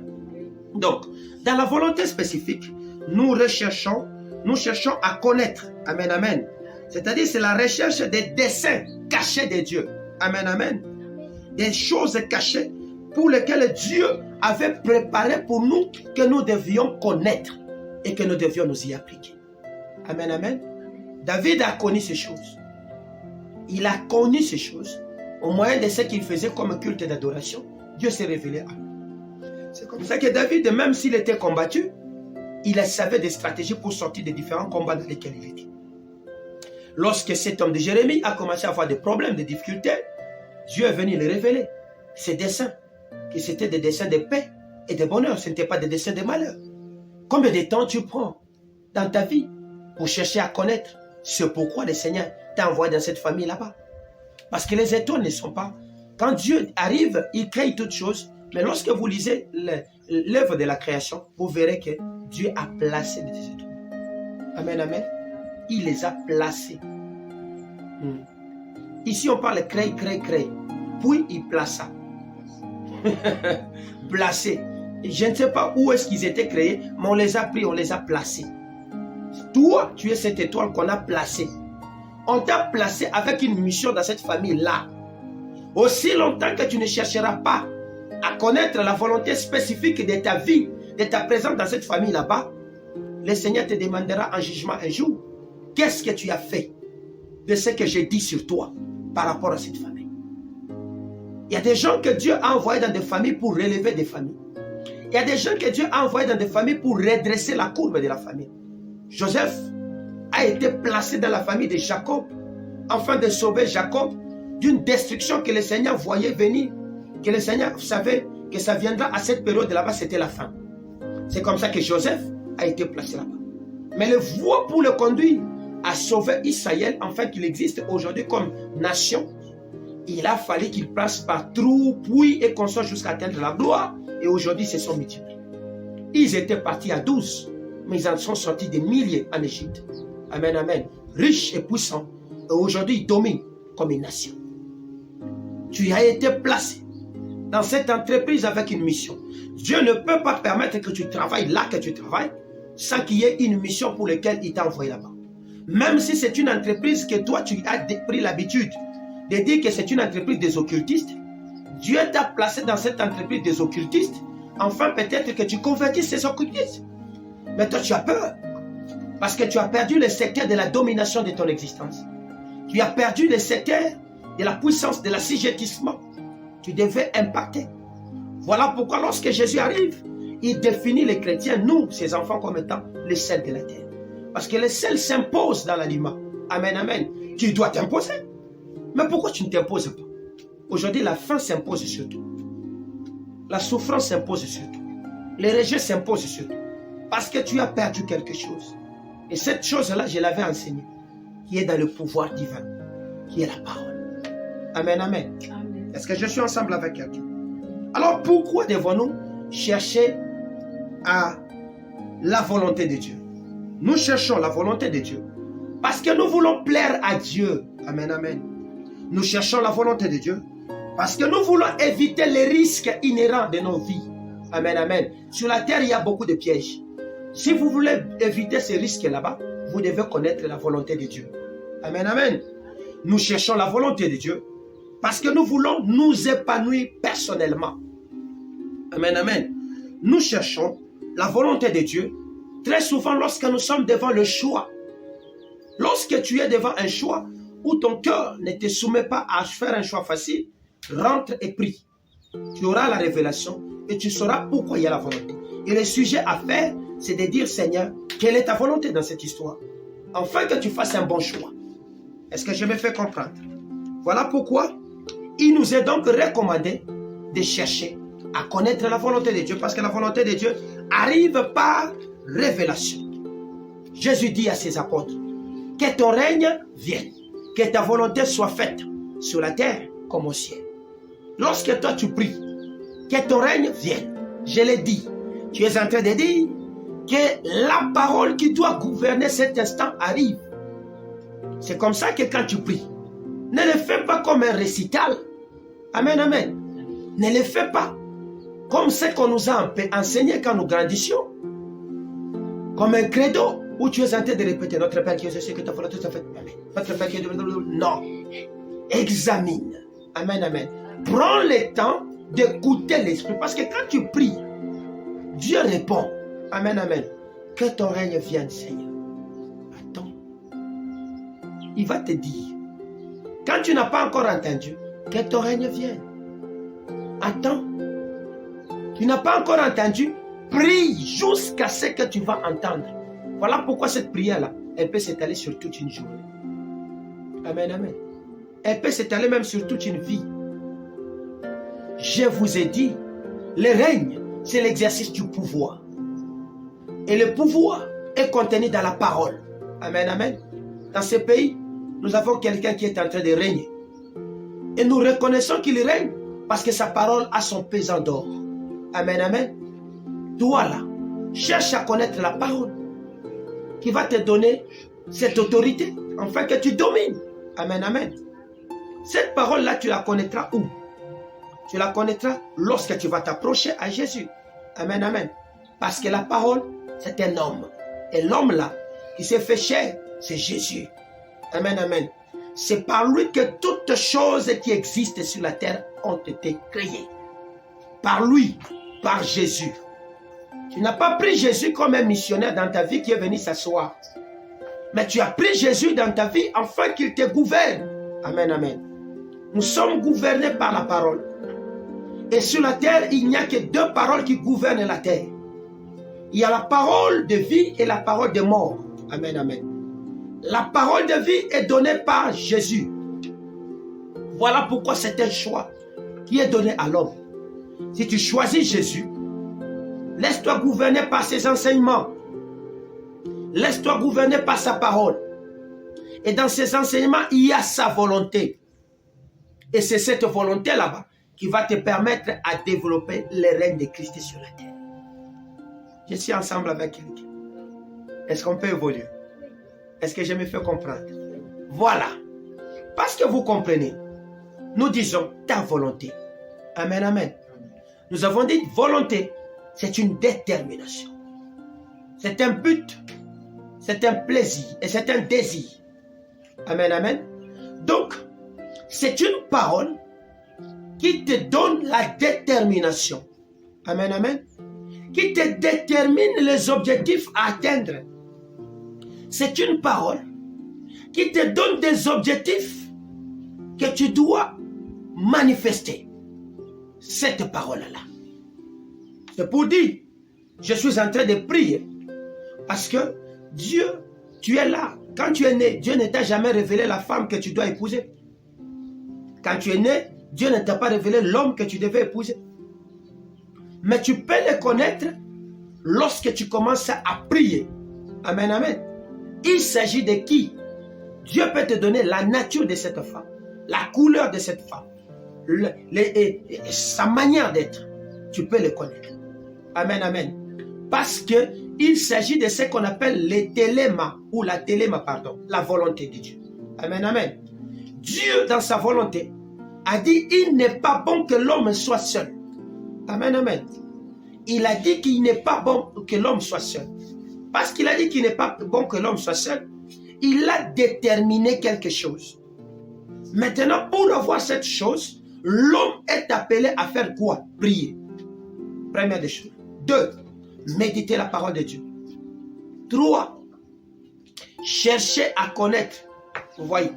A: Donc, dans la volonté spécifique, nous cherchons à connaître. Amen, amen. C'est-à-dire, c'est la recherche des desseins cachés de Dieu. Amen, amen. Des choses cachées pour lesquelles Dieu avait préparé pour nous, que nous devions connaître et que nous devions nous y appliquer. Amen, amen. David a connu ces choses. Il a connu ces choses. Au moyen de ce qu'il faisait comme culte d'adoration, Dieu s'est révélé à lui. C'est comme ça que David, même s'il était combattu, il savait des stratégies pour sortir des différents combats dans lesquels il était. Lorsque cet homme de Jérémie a commencé à avoir des problèmes, des difficultés, Dieu est venu le révéler. Ses desseins, que c'était des desseins de paix et de bonheur, ce n'était pas des desseins de malheur. Combien de temps tu prends dans ta vie pour chercher à connaître ce pourquoi le Seigneur t'a envoyé dans cette famille là-bas? Parce que les étoiles ne sont pas... Quand Dieu arrive, il crée toutes choses, mais lorsque vous lisez l'œuvre de la création, vous verrez que Dieu a placé des étoiles. Amen, amen. Il les a placés. Ici, on parle créer. Puis, il plaça. Placés. Je ne sais pas où est-ce qu'ils étaient créés, mais on les a pris, on les a placés. Toi, tu es cette étoile qu'on a placée. On t'a placé avec une mission dans cette famille-là. Aussi longtemps que tu ne chercheras pas à connaître la volonté spécifique de ta vie, de ta présence dans cette famille là-bas, le Seigneur te demandera en jugement un jour, qu'est-ce que tu as fait de ce que j'ai dit sur toi par rapport à cette famille? Il y a des gens que Dieu a envoyés dans des familles pour relever des familles. Il y a des gens que Dieu a envoyés dans des familles pour redresser la courbe de la famille. Joseph a été placé dans la famille de Jacob, afin de sauver Jacob d'une destruction que le Seigneur voyait venir, que le Seigneur savait que ça viendra à cette période là-bas, c'était la fin. C'est comme ça que Joseph a été placé là-bas. Mais le voie pour le conduire à sauver Israël, afin qu'il existe aujourd'hui comme nation, il a fallu qu'il passe par trous, puits et qu'on soit jusqu'à atteindre la gloire. Et aujourd'hui, ils se sont multipliés. Ils étaient partis à 12, mais ils en sont sortis des milliers en Égypte. Amen, amen. Riches et puissants. Et aujourd'hui, ils dominent comme une nation. Tu as été placé dans cette entreprise avec une mission. Dieu ne peut pas permettre que tu travailles là que tu travailles sans qu'il y ait une mission pour laquelle il t'a envoyé là-bas. Même si c'est une entreprise que toi, tu as pris l'habitude de dire que c'est une entreprise des occultistes, Dieu t'a placé dans cette entreprise des occultistes, enfin peut-être que tu convertisses ces occultistes. Mais toi, tu as peur. Parce que tu as perdu le secteur de la domination de ton existence. Tu as perdu le secteur de la puissance, de l'assujettissement. Tu devais impacter. Voilà pourquoi lorsque Jésus arrive, il définit les chrétiens, nous, ses enfants, comme étant les sels de la terre. Parce que les sels s'imposent dans l'aliment. Amen, amen. Tu dois t'imposer. Mais pourquoi tu ne t'imposes pas? Aujourd'hui, la faim s'impose sur toi. La souffrance s'impose sur toi. Les rejets s'imposent sur toi. Parce que tu as perdu quelque chose. Et cette chose-là, je l'avais enseignée, qui est dans le pouvoir divin, qui est la parole. Amen, amen. Amen. Est-ce que je suis ensemble avec quelqu'un? Alors, pourquoi devons-nous chercher à la volonté de Dieu? Nous cherchons la volonté de Dieu parce que nous voulons plaire à Dieu. Amen, amen. Nous cherchons la volonté de Dieu parce que nous voulons éviter les risques inhérents de nos vies. Amen, amen. Sur la terre, il y a beaucoup de pièges. Si vous voulez éviter ces risques là-bas, vous devez connaître la volonté de Dieu. Amen, amen. Nous cherchons la volonté de Dieu parce que nous voulons nous épanouir personnellement. Amen, amen. Nous cherchons la volonté de Dieu très souvent lorsque nous sommes devant le choix. Lorsque tu es devant un choix où ton cœur ne te soumet pas à faire un choix facile, rentre et prie. Tu auras la révélation et tu sauras pourquoi il y a la volonté. Et le sujet à faire, c'est de dire, Seigneur, quelle est ta volonté dans cette histoire? Afin que tu fasses un bon choix. Est-ce que je me fais comprendre? Voilà pourquoi Il nous est donc recommandé de chercher à connaître la volonté de Dieu, parce que la volonté de Dieu arrive par révélation. Jésus dit à ses apôtres, que ton règne vienne, que ta volonté soit faite sur la terre comme au ciel. Lorsque toi tu pries, que ton règne vienne, je l'ai dit, tu es en train de dire que la parole qui doit gouverner cet instant arrive. C'est comme ça que quand tu pries, ne le fais pas comme un récital. Amen, amen. Ne le fais pas comme ce qu'on nous a enseigné quand nous grandissions. Comme un credo où tu es en train de répéter notre Père qui est ce que ta volonté soit faite. Amen. Notre Père qui est... Non. Examine. Amen, amen. Prends le temps d'écouter l'Esprit. Parce que quand tu pries, Dieu répond. Amen, amen. Que ton règne vienne, Seigneur. Attends. Il va te dire. Quand tu n'as pas encore entendu, que ton règne vienne. Attends. Tu n'as pas encore entendu, prie jusqu'à ce que tu vas entendre. Voilà pourquoi cette prière-là, elle peut s'étaler sur toute une journée. Amen, amen. Elle peut s'étaler même sur toute une vie. Je vous ai dit, le règne, c'est l'exercice du pouvoir. Et le pouvoir est contenu dans la parole. Amen, amen. Dans ce pays, nous avons quelqu'un qui est en train de régner. Et nous reconnaissons qu'il règne parce que sa parole a son pesant d'or. Amen, amen. Toi là, cherche à connaître la parole qui va te donner cette autorité, afin que tu domines. Amen, amen. Cette parole-là, tu la connaîtras où? Tu la connaîtras lorsque tu vas t'approcher à Jésus. Amen, amen. Parce que la parole, c'est un homme. Et l'homme là, qui s'est fait chair, c'est Jésus. Amen, amen. C'est par lui que toutes choses qui existent sur la terre ont été créées. Par lui, par Jésus. Tu n'as pas pris Jésus comme un missionnaire dans ta vie qui est venu s'asseoir. Mais tu as pris Jésus dans ta vie afin qu'il te gouverne. Amen, amen. Nous sommes gouvernés par la parole. Et sur la terre, il n'y a que deux paroles qui gouvernent la terre. Il y a la parole de vie et la parole de mort. Amen, amen. La parole de vie est donnée par Jésus. Voilà pourquoi c'est un choix qui est donné à l'homme. Si tu choisis Jésus, laisse-toi gouverner par ses enseignements. Laisse-toi gouverner par sa parole. Et dans ses enseignements, il y a sa volonté. Et c'est cette volonté là-bas qui va te permettre à développer le règne de Christ sur la terre. Je suis ensemble avec quelqu'un. Est-ce qu'on peut évoluer? Est-ce que je me fais comprendre? Voilà. Parce que vous comprenez, nous disons ta volonté. Amen, amen. Nous avons dit volonté, c'est une détermination. C'est un but, c'est un plaisir et c'est un désir. Amen, amen. Donc, c'est une parole qui te donne la détermination. Amen, amen. Qui te détermine les objectifs à atteindre. C'est une parole qui te donne des objectifs que tu dois manifester. Cette parole-là. C'est pour dire, je suis en train de prier parce que Dieu, tu es là. Quand tu es né, Dieu ne t'a jamais révélé la femme que tu dois épouser. Quand tu es né, Dieu ne t'a pas révélé l'homme que tu devais épouser. Mais tu peux le connaître lorsque tu commences à prier. Amen, amen. Il s'agit de qui? Dieu peut te donner la nature de cette femme, la couleur de cette femme, sa manière d'être. Tu peux le connaître. Amen, amen. Parce qu'il s'agit de ce qu'on appelle les téléma, ou la téléma, pardon, la volonté de Dieu. Amen, amen. Dieu, dans sa volonté, a dit, il n'est pas bon que l'homme soit seul. Amen, amen. Il a dit qu'il n'est pas bon que l'homme soit seul. Parce qu'il a dit qu'il n'est pas bon que l'homme soit seul, il a déterminé quelque chose. Maintenant, pour avoir cette chose, l'homme est appelé à faire quoi? Prier. Première des choses. 2. Méditer la parole de Dieu. 3. Chercher à connaître. Vous voyez?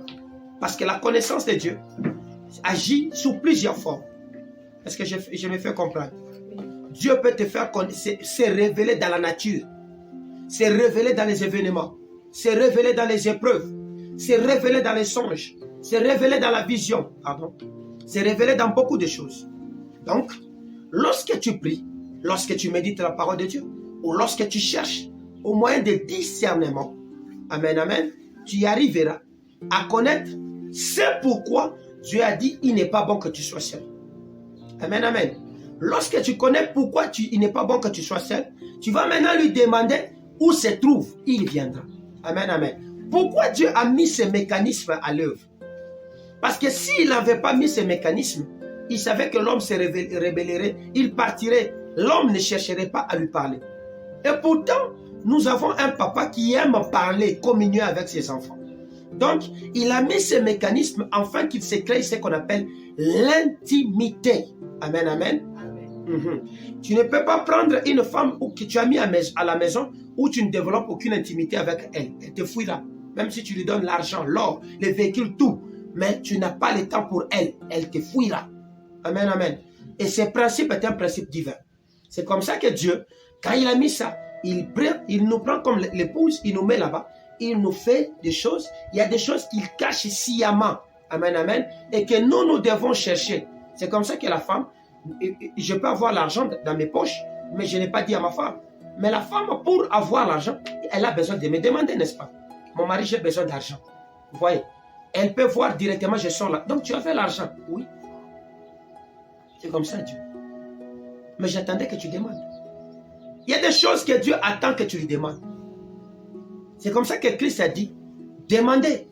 A: Parce que la connaissance de Dieu agit sous plusieurs formes. Est-ce que je me fais comprendre? Dieu peut te faire se révéler dans la nature, se révéler dans les événements, se révéler dans les épreuves, se révéler dans les songes, se révéler dans la vision, pardon, s'est révélé dans beaucoup de choses. Donc, lorsque tu pries, lorsque tu médites la parole de Dieu, ou lorsque tu cherches au moyen de discernement, amen, amen, tu y arriveras à connaître c'est pourquoi Dieu a dit il n'est pas bon que tu sois seul. Amen, amen. Lorsque tu connais pourquoi il n'est pas bon que tu sois seul, tu vas maintenant lui demander où se trouve, il viendra. Amen, amen. Pourquoi Dieu a mis ces mécanismes à l'œuvre? Parce que s'il n'avait pas mis ces mécanismes, il savait que l'homme se rébellerait, il partirait, l'homme ne chercherait pas à lui parler. Et pourtant, nous avons un papa qui aime parler, communier avec ses enfants. Donc, il a mis ces mécanismes afin qu'il se crée ce qu'on appelle l'intimité. Amen, amen. Tu ne peux pas prendre une femme que tu as mis à la maison où tu ne développes aucune intimité avec elle. Elle te fuira. Même si tu lui donnes l'argent, l'or, les véhicules, tout. Mais tu n'as pas le temps pour elle. Elle te fuira. Amen, amen. Et ce principe est un principe divin. C'est comme ça que Dieu, quand il a mis ça, il nous prend comme l'épouse, il nous met là-bas, il nous fait des choses. Il y a des choses qu'il cache sciemment. Amen, amen. Et que nous devons chercher. C'est comme ça que la femme, je peux avoir l'argent dans mes poches, mais je n'ai pas dit à ma femme. Mais la femme, pour avoir l'argent, elle a besoin de me demander, n'est-ce pas? Mon mari, j'ai besoin d'argent. Vous voyez? Elle peut voir directement, je sors là. Donc, tu as fait l'argent. Oui. C'est comme ça, Dieu. Mais j'attendais que tu demandes. Il y a des choses que Dieu attend que tu lui demandes. C'est comme ça que Christ a dit, demandez.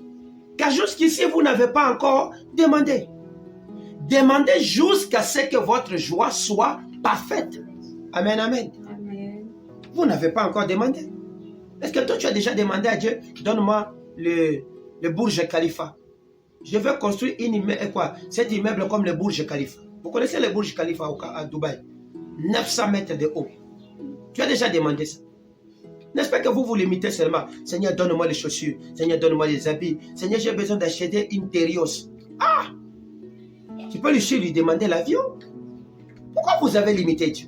A: Car jusqu'ici, vous n'avez pas encore demandé. Demandez jusqu'à ce que votre joie soit parfaite. Amen, amen. Amen. Vous n'avez pas encore demandé. Est-ce que toi, tu as déjà demandé à Dieu, donne-moi le Burj Khalifa. Je veux construire cet immeuble comme le Burj Khalifa. Vous connaissez le Burj Khalifa à Dubaï? 900 mètres de haut. Tu as déjà demandé ça. N'est-ce pas que vous vous limitez seulement? Seigneur, donne-moi les chaussures. Seigneur, donne-moi les habits. Seigneur, j'ai besoin d'acheter une Terios. Ah! Tu peux lui demander l'avion. Pourquoi vous avez limité Dieu?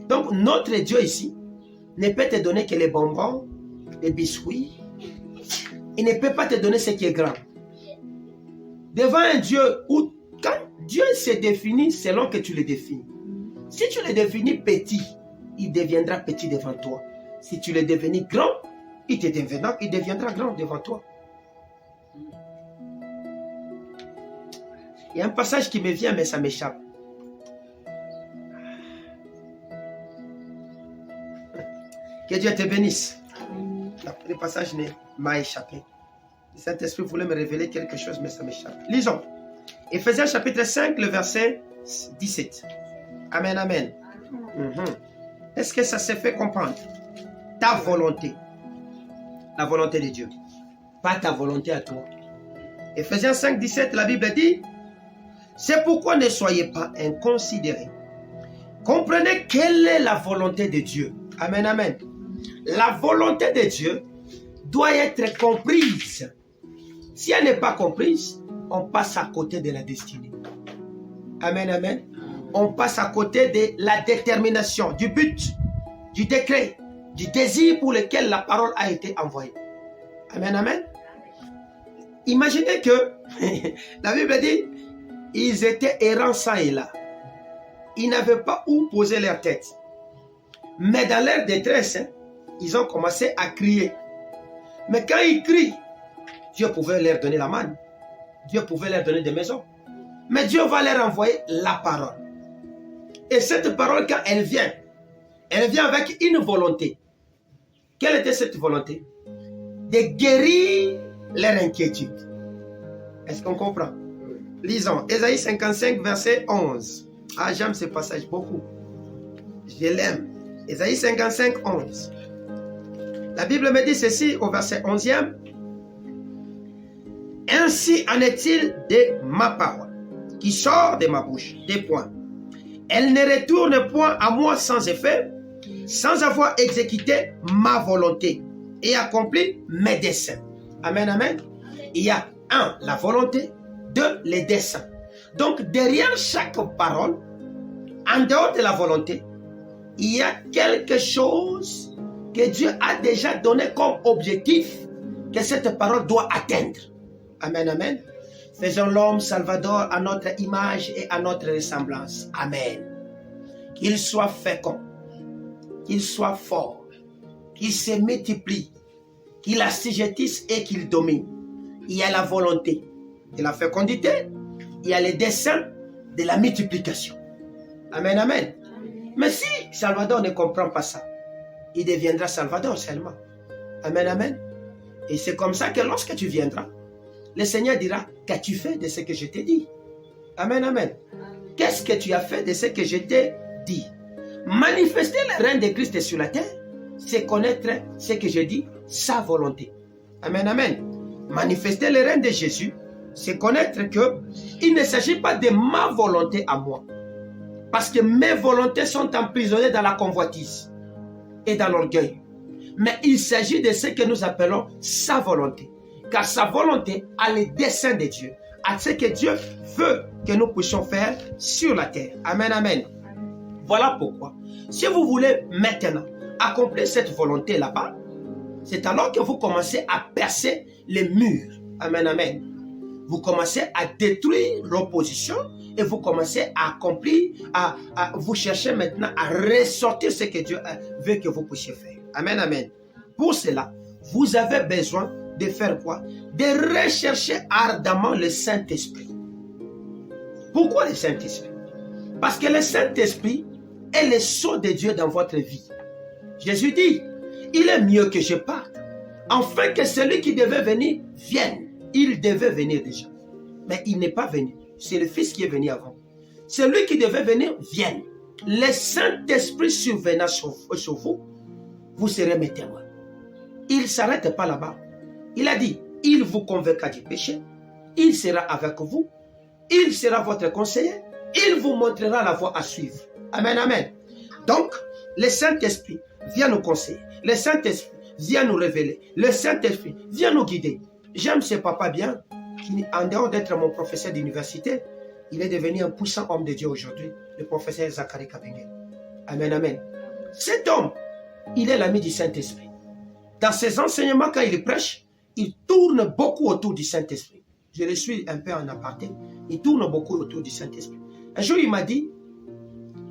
A: Donc, notre Dieu ici ne peut te donner que les bonbons, les biscuits. Il ne peut pas te donner ce qui est grand. Devant un Dieu où, quand Dieu se définit selon que tu le définis. Si tu le définis petit, il deviendra petit devant toi. Si tu le définis grand, il deviendra grand devant toi. Il y a un passage qui me vient, mais ça m'échappe. Que Dieu te bénisse. Le passage m'a échappé. Le Saint-Esprit voulait me révéler quelque chose, mais ça m'échappe. Lisons. Éphésiens chapitre 5, le verset 17. Amen, amen. Est-ce que ça s'est fait comprendre? Ta volonté. La volonté de Dieu. Pas ta volonté à toi. Éphésiens 5, 17, la Bible dit, c'est pourquoi ne soyez pas inconsidérés. Comprenez quelle est la volonté de Dieu. Amen, amen. La volonté de Dieu doit être comprise. Si elle n'est pas comprise, on passe à côté de la destinée. Amen, amen. On passe à côté de la détermination, du but, du décret, du désir pour lequel la parole a été envoyée. Amen, amen. Imaginez que, la Bible dit, ils étaient errants ça et là. Ils n'avaient pas où poser leur tête. Mais dans leur détresse, ils ont commencé à crier. Mais quand ils crient, Dieu pouvait leur donner la manne. Dieu pouvait leur donner des maisons. Mais Dieu va leur envoyer la parole. Et cette parole, quand elle vient avec une volonté. Quelle était cette volonté? De guérir leur inquiétude. Est-ce qu'on comprend? Lisons. Ésaïe 55, verset 11. Ah, j'aime ce passage beaucoup. Je l'aime. Ésaïe 55, 11. La Bible me dit ceci au verset 11e. Ainsi en est-il de ma parole qui sort de ma bouche. Des points. Elle ne retourne point à moi sans effet, sans avoir exécuté ma volonté et accompli mes desseins. Amen, amen. Il y a la volonté, 2, les desseins. Donc derrière chaque parole, en dehors de la volonté, il y a quelque chose que Dieu a déjà donné comme objectif que cette parole doit atteindre. Amen, amen. Faisons l'homme Salvador à notre image et à notre ressemblance. Amen. Qu'il soit fécond, qu'il soit fort, qu'il se multiplie, qu'il assujettisse et qu'il domine. Il y a la volonté de la fécondité, il y a les desseins de la multiplication. Amen, amen. Mais si Salvador ne comprend pas ça, il deviendra Salvador seulement. Amen, amen. Et c'est comme ça que lorsque tu viendras, le Seigneur dira, qu'as-tu fait de ce que je t'ai dit? Amen, amen. Qu'est-ce que tu as fait de ce que je t'ai dit? Manifester le règne de Christ sur la terre, c'est connaître ce que je dis, sa volonté. Amen, amen. Manifester le règne de Jésus, c'est connaître qu'il ne s'agit pas de ma volonté à moi. Parce que mes volontés sont emprisonnées dans la convoitise et dans l'orgueil. Mais il s'agit de ce que nous appelons sa volonté. Car sa volonté a les desseins de Dieu, à ce que Dieu veut que nous puissions faire sur la terre. Amen, amen. Voilà pourquoi, si vous voulez maintenant accomplir cette volonté là-bas, c'est alors que vous commencez à percer les murs. Amen, amen. Vous commencez à détruire l'opposition et vous commencez à accomplir, vous cherchez maintenant à ressortir ce que Dieu veut que vous puissiez faire. Amen, amen. Pour cela, vous avez besoin de faire quoi? De rechercher ardemment le Saint-Esprit. Pourquoi le Saint-Esprit? Parce que le Saint-Esprit est le sceau de Dieu dans votre vie. Jésus dit, il est mieux que je parte, afin que celui qui devait venir vienne. Il devait venir déjà, mais il n'est pas venu. C'est le Fils qui est venu avant. Celui qui devait venir vienne. Le Saint-Esprit survenant sur vous, vous serez mes témoins. Il ne s'arrête pas là-bas. Il a dit, il vous convaincra du péché, il sera avec vous, il sera votre conseiller, il vous montrera la voie à suivre. Amen, amen. Donc, le Saint-Esprit vient nous conseiller. Le Saint-Esprit vient nous révéler. Le Saint-Esprit vient nous guider. J'aime ce papa bien, qui, en dehors d'être mon professeur d'université, il est devenu un puissant homme de Dieu aujourd'hui, le professeur Zachary Kabengel. Amen, amen. Cet homme, il est l'ami du Saint-Esprit. Dans ses enseignements, quand il prêche, il tourne beaucoup autour du Saint-Esprit. Je le suis un peu en aparté. Il tourne beaucoup autour du Saint-Esprit. Un jour, il m'a dit,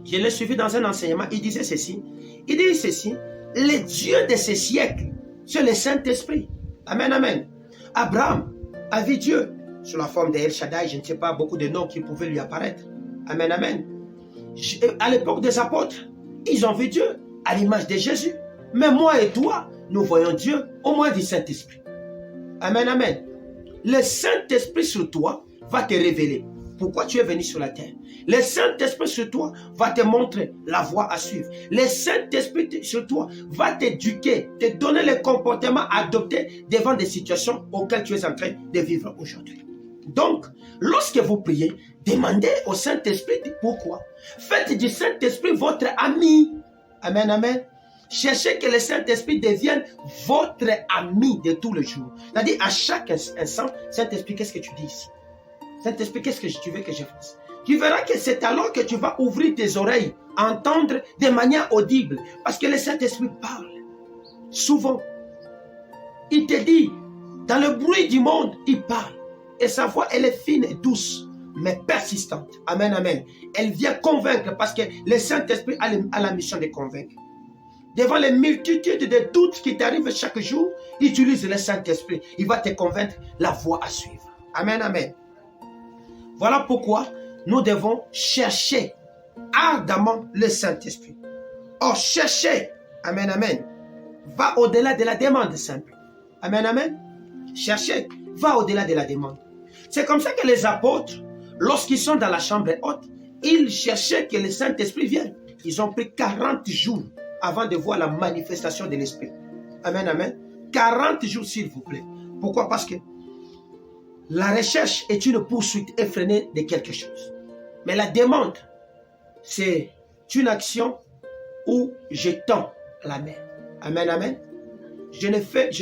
A: je l'ai suivi dans un enseignement, il disait ceci. Il dit ceci, le Dieu de ces siècles, c'est le Saint-Esprit. Amen, amen. Abraham a vu Dieu sous la forme de El Shaddai, je ne sais pas, beaucoup de noms qui pouvaient lui apparaître. Amen, amen. À l'époque des apôtres, ils ont vu Dieu à l'image de Jésus. Mais moi et toi, nous voyons Dieu au moins du Saint-Esprit. Amen, amen. Le Saint-Esprit sur toi va te révéler pourquoi tu es venu sur la terre. Le Saint-Esprit sur toi va te montrer la voie à suivre. Le Saint-Esprit sur toi va t'éduquer, te donner les comportements à adopter devant des situations auxquelles tu es en train de vivre aujourd'hui. Donc, lorsque vous priez, demandez au Saint-Esprit pourquoi. Faites du Saint-Esprit votre ami. Amen, amen. Cherchez que le Saint-Esprit devienne votre ami de tous les jours. C'est-à-dire, à chaque instant, Saint-Esprit, qu'est-ce que tu dis ici? Saint-Esprit, qu'est-ce que tu veux que je fasse? Tu verras que c'est alors que tu vas ouvrir tes oreilles, entendre de manière audible. Parce que le Saint-Esprit parle. Souvent, il te dit, dans le bruit du monde, il parle. Et sa voix, elle est fine et douce, mais persistante. Amen, amen. Elle vient convaincre parce que le Saint-Esprit a la mission de convaincre. Devant les multitudes de doutes qui t'arrivent chaque jour, utilise le Saint-Esprit. Il va te convaincre la voie à suivre. Amen, amen. Voilà pourquoi nous devons chercher ardemment le Saint-Esprit. Or, chercher, amen, amen, va au-delà de la demande simple. Amen, amen. Chercher va au-delà de la demande. C'est comme ça que les apôtres, lorsqu'ils sont dans la chambre haute, ils cherchaient que le Saint-Esprit vienne. Ils ont pris 40 jours avant de voir la manifestation de l'Esprit. Amen, amen. 40 jours, s'il vous plaît. Pourquoi? Parce que la recherche est une poursuite effrénée de quelque chose. Mais la demande, c'est une action où je tends la main. Amen, amen. Je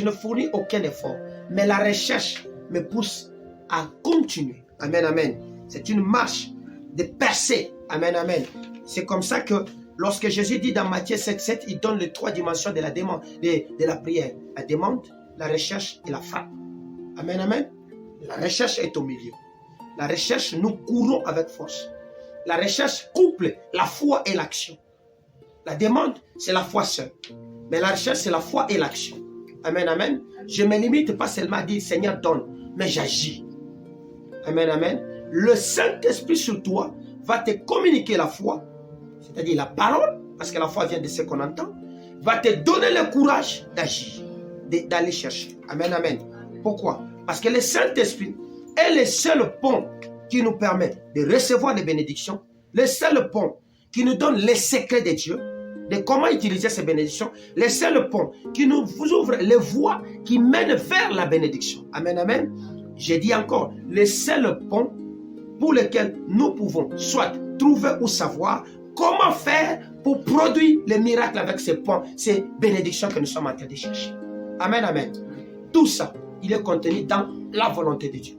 A: ne fournis aucun effort. Mais la recherche me pousse à continuer. Amen, amen. C'est une marche de percer. Amen, amen. C'est comme ça que lorsque Jésus dit dans Matthieu 7,7, il donne les 3 dimensions de la demande, de la prière. La demande, la recherche et la frappe. Amen, amen. La recherche est au milieu. La recherche, nous courons avec force. La recherche couple la foi et l'action. La demande, c'est la foi seule. Mais la recherche, c'est la foi et l'action. Amen, amen. Je ne me limite pas seulement à dire, Seigneur, donne, mais j'agis. Amen, amen. Le Saint-Esprit sur toi va te communiquer la foi, c'est-à-dire la parole, parce que la foi vient de ce qu'on entend, va te donner le courage d'agir, d'aller chercher. Amen, amen. Pourquoi? Parce que le Saint-Esprit est le seul pont qui nous permet de recevoir des bénédictions, le seul pont qui nous donne les secrets de Dieu, de comment utiliser ces bénédictions, le seul pont qui nous ouvre les voies qui mènent vers la bénédiction. Amen, amen. J'ai dit encore, le seul pont pour lequel nous pouvons soit trouver ou savoir comment faire pour produire les miracles avec ces ponts, ces bénédictions que nous sommes en train de chercher. Amen, amen. Tout ça, il est contenu dans la volonté de Dieu.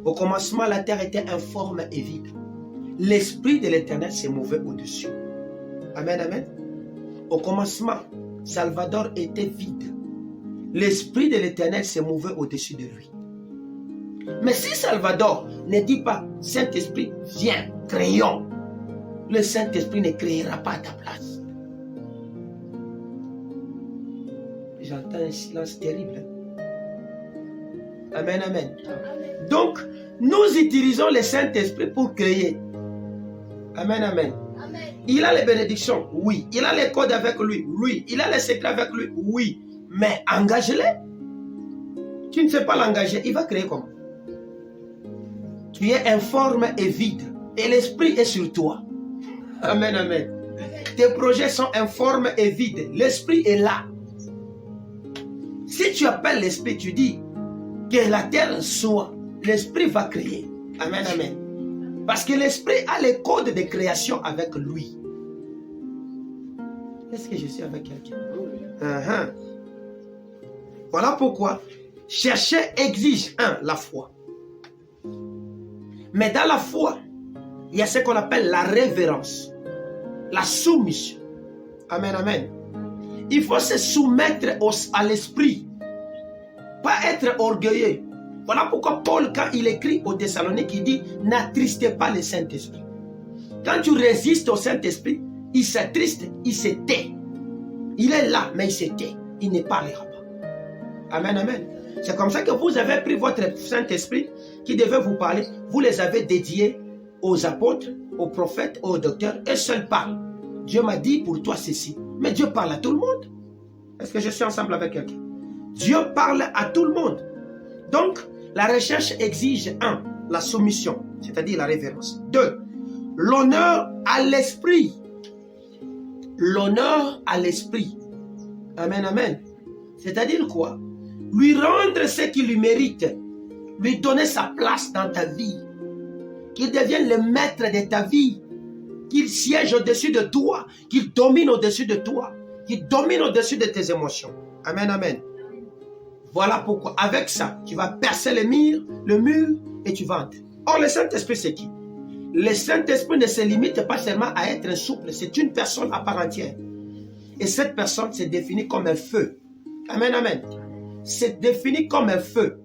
A: Au commencement, la terre était informe et vide. L'Esprit de l'Éternel s'est mouvé au-dessus. Amen, amen. Au commencement, Salvador était vide. L'Esprit de l'Éternel s'est mouvé au-dessus de lui. Mais si Salvador ne dit pas, Saint-Esprit, viens, créons, le Saint-Esprit ne créera pas à ta place. J'entends un silence terrible. Amen, amen. Donc, nous utilisons le Saint-Esprit pour créer. Amen, amen. Il a les bénédictions, oui. Il a les codes avec lui, oui. Il a les secrets avec lui, oui. Mais engage-les. Tu ne sais pas l'engager, il va créer comment? Tu es informe et vide. Et l'Esprit est sur toi. Amen, amen. Tes projets sont informes et vides. L'Esprit est là. Si tu appelles l'Esprit, tu dis que la terre soit, l'Esprit va créer. Amen, amen. Parce que l'Esprit a les codes de création avec lui. Est-ce que je suis avec quelqu'un? Voilà pourquoi chercher exige, la foi. Mais dans la foi, il y a ce qu'on appelle la révérence, la soumission. Amen, amen. Il faut se soumettre à l'Esprit, pas être orgueilleux. Voilà pourquoi Paul, quand il écrit aux Thessaloniques, il dit, n'attristez pas le Saint-Esprit. Quand tu résistes au Saint-Esprit, il s'attriste, il se tait. Il est là, mais il se tait. Il ne parlera pas. Amen, amen. C'est comme ça que vous avez pris votre Saint-Esprit qui devait vous parler. Vous les avez dédiés aux apôtres, aux prophètes, aux docteurs, et seul parle. Dieu m'a dit pour toi ceci. Mais Dieu parle à tout le monde. Est-ce que je suis ensemble avec quelqu'un? Dieu parle à tout le monde. Donc, la recherche exige 1. La soumission, c'est-à-dire la révérence. 2. L'honneur à l'esprit. L'honneur à l'esprit. Amen, amen. C'est-à-dire quoi? Lui rendre ce qu'il lui mérite. Lui donner sa place dans ta vie. Qu'il devienne le maître de ta vie. Qu'il siège au-dessus de toi. Qu'il domine au-dessus de toi. Qu'il domine au-dessus de tes émotions. Amen, amen. Voilà pourquoi, avec ça, tu vas percer le mur et tu vas entrer. Or, le Saint-Esprit, c'est qui? Le Saint-Esprit ne se limite pas seulement à être souple, c'est une personne à part entière. Et cette personne se définit comme un feu. Amen, amen. C'est défini comme un feu.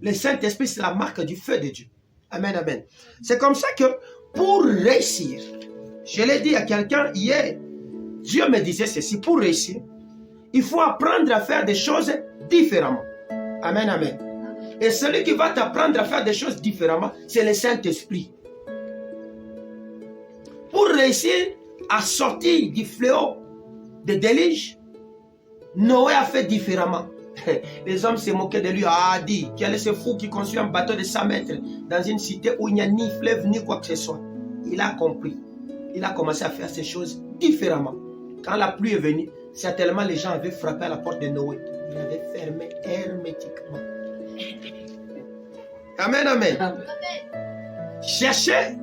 A: Le Saint-Esprit, c'est la marque du feu de Dieu. Amen, amen. C'est comme ça que pour réussir, je l'ai dit à quelqu'un hier, Dieu me disait ceci, pour réussir, il faut apprendre à faire des choses différemment. Amen, amen. Et celui qui va t'apprendre à faire des choses différemment, c'est le Saint-Esprit. Pour réussir à sortir du fléau de déluge, Noé a fait différemment. Les hommes se moquaient de lui. Ah, dit, quel est ce fou qui construit un bateau de 100 mètres dans une cité où il n'y a ni fleuve ni quoi que ce soit. Il a compris. Il a commencé à faire ces choses différemment. Quand la pluie est venue, certainement les gens avaient frappé à la porte de Noé. Il avait fermé hermétiquement. Amen, amen. Chercher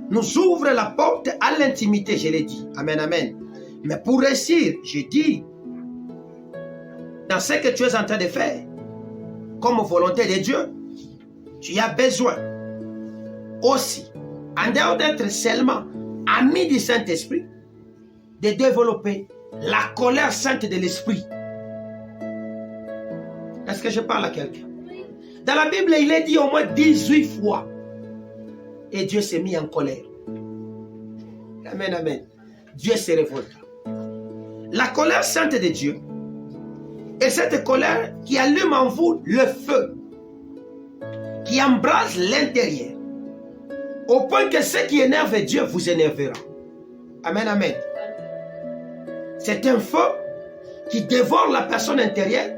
A: nous ouvre la porte à l'intimité, je l'ai dit. Amen, amen. Mais pour réussir, je dis, dans ce que tu es en train de faire, comme volonté de Dieu, tu as besoin aussi, en dehors d'être seulement ami du Saint-Esprit, de développer la colère sainte de l'Esprit. Est-ce que je parle à quelqu'un? Dans la Bible, il est dit au moins 18 fois Et Dieu s'est mis en colère. Amen, amen. Dieu s'est révolté. La colère sainte de Dieu est cette colère qui allume en vous le feu, qui embrase l'intérieur, au point que ce qui énerve Dieu vous énervera. Amen, amen. C'est un feu qui dévore la personne intérieure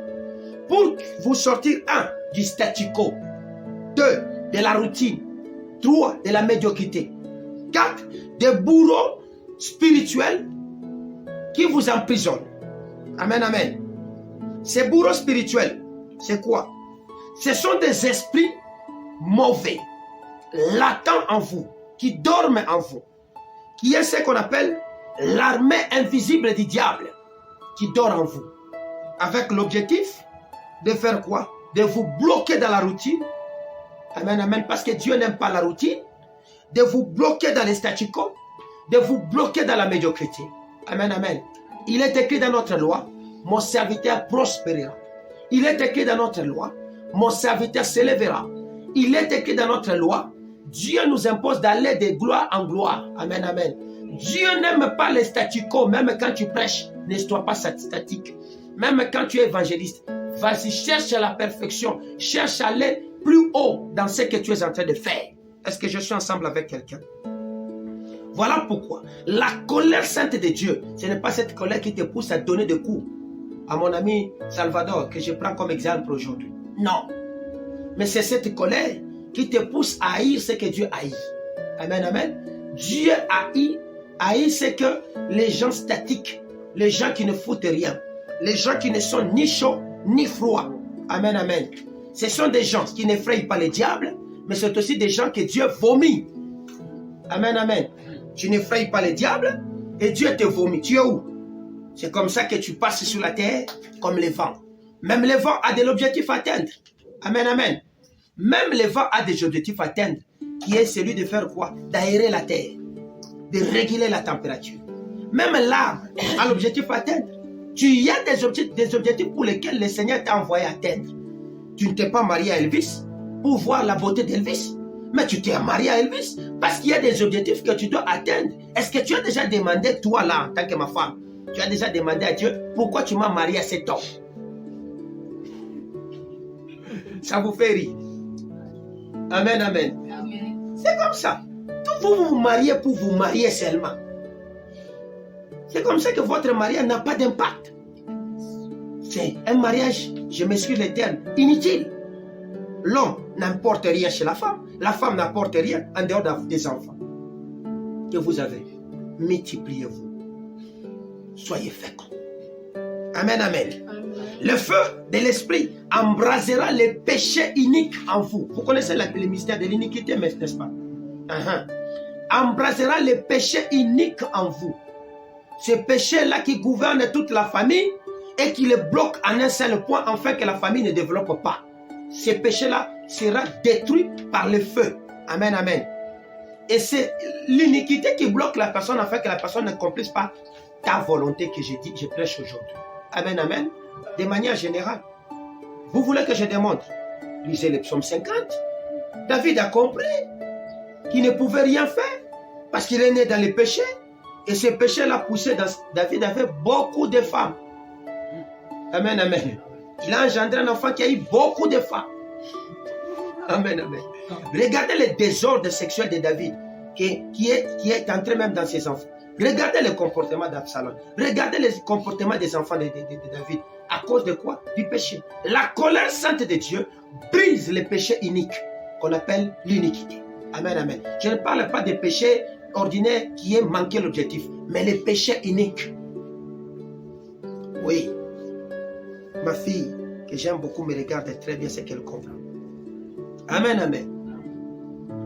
A: pour vous sortir, 1, du statu quo, 2, de la routine, 3, de la médiocrité, 4, des bourreaux spirituels qui vous emprisonnent. Amen, amen. Ces bourreaux spirituels, c'est quoi? Ce sont des esprits mauvais, latents en vous, qui dorment en vous, qui est ce qu'on appelle l'armée invisible du diable, qui dort en vous, avec l'objectif de faire quoi? De vous bloquer dans la routine. Amen, amen, parce que Dieu n'aime pas la routine. De vous bloquer dans les statu quo, de vous bloquer dans la médiocrité. Amen, amen. Il est écrit dans notre loi, mon serviteur prospérera. Il est écrit dans notre loi, mon serviteur s'élèvera. Il est écrit dans notre loi, Dieu nous impose d'aller de gloire en gloire. Amen, amen. Dieu n'aime pas les statu quo, même quand tu prêches, ne sois pas statique. Même quand tu es évangéliste, vas-y, cherche la perfection, cherche à aller plus haut dans ce que tu es en train de faire. Est-ce que je suis ensemble avec quelqu'un? Voilà pourquoi la colère sainte de Dieu, ce n'est pas cette colère qui te pousse à donner des coups à mon ami Salvador, que je prends comme exemple aujourd'hui. Non. Mais c'est cette colère qui te pousse à haïr ce que Dieu haït. Amen, amen. Dieu haït ce que les gens statiques, les gens qui ne foutent rien, les gens qui ne sont ni chauds ni froids. Amen, amen. Ce sont des gens qui n'effrayent pas le diable, mais c'est aussi des gens que Dieu vomit. Amen, amen. Tu n'effrayes pas le diable et Dieu te vomit. Tu es où? C'est comme ça que tu passes sur la terre comme le vent. Même le vent a de l'objectif à atteindre. Amen, amen. Même le vent a des objectifs à atteindre, qui est celui de faire quoi? D'aérer la terre, de réguler la température. Même l'arbre a l'objectif à atteindre. Tu as des objectifs pour lesquels le Seigneur t'a envoyé à atteindre. Tu ne t'es pas marié à Elvis pour voir la beauté d'Elvis, mais tu t'es marié à Elvis parce qu'il y a des objectifs que tu dois atteindre. Est-ce que tu as déjà demandé, toi là, en tant que ma femme, tu as déjà demandé à Dieu pourquoi tu m'as marié à cet homme? Ça vous fait rire? Amen, amen. Amen. C'est comme ça. Vous vous mariez pour vous marier seulement. C'est comme ça que votre mariage n'a pas d'impact. C'est un mariage, je m'excuse le terme, inutile. L'homme n'apporte rien chez la femme n'apporte rien en dehors des enfants que vous avez. Multipliez-vous. Soyez féconds. Amen, amen. Le feu de l'esprit embrasera les péchés iniques en vous. Vous connaissez le mystère de l'iniquité, n'est-ce pas? Embrasera les péchés iniques en vous. Ces péchés-là qui gouvernent toute la famille et qui les bloquent en un seul point afin que la famille ne développe pas. Ces péchés-là seront détruits par le feu. Amen, amen. Et c'est l'iniquité qui bloque la personne afin que la personne n'accomplisse pas ta volonté que je prêche aujourd'hui. Amen, amen. De manière générale, vous voulez que je démontre? Lisez le psaume 50. David a compris qu'il ne pouvait rien faire parce qu'il est né dans les péchés. Et ces péchés l'ont poussé dans... David avait beaucoup de femmes. Amen, amen. Il a engendré un enfant qui a eu beaucoup de femmes. Amen, amen. Regardez le désordre sexuel de David qui est entré même dans ses enfants. Regardez le comportement d'Absalom. Regardez le comportement des enfants de David. À cause de quoi? Du péché. La colère sainte de Dieu brise les péchés iniques qu'on appelle l'iniquité. Amen, amen. Je ne parle pas des péchés ordinaires qui aient manqué l'objectif, mais les péchés iniques. Oui. Ma fille, que j'aime beaucoup, me regarde très bien ce qu'elle comprend. Amen, amen.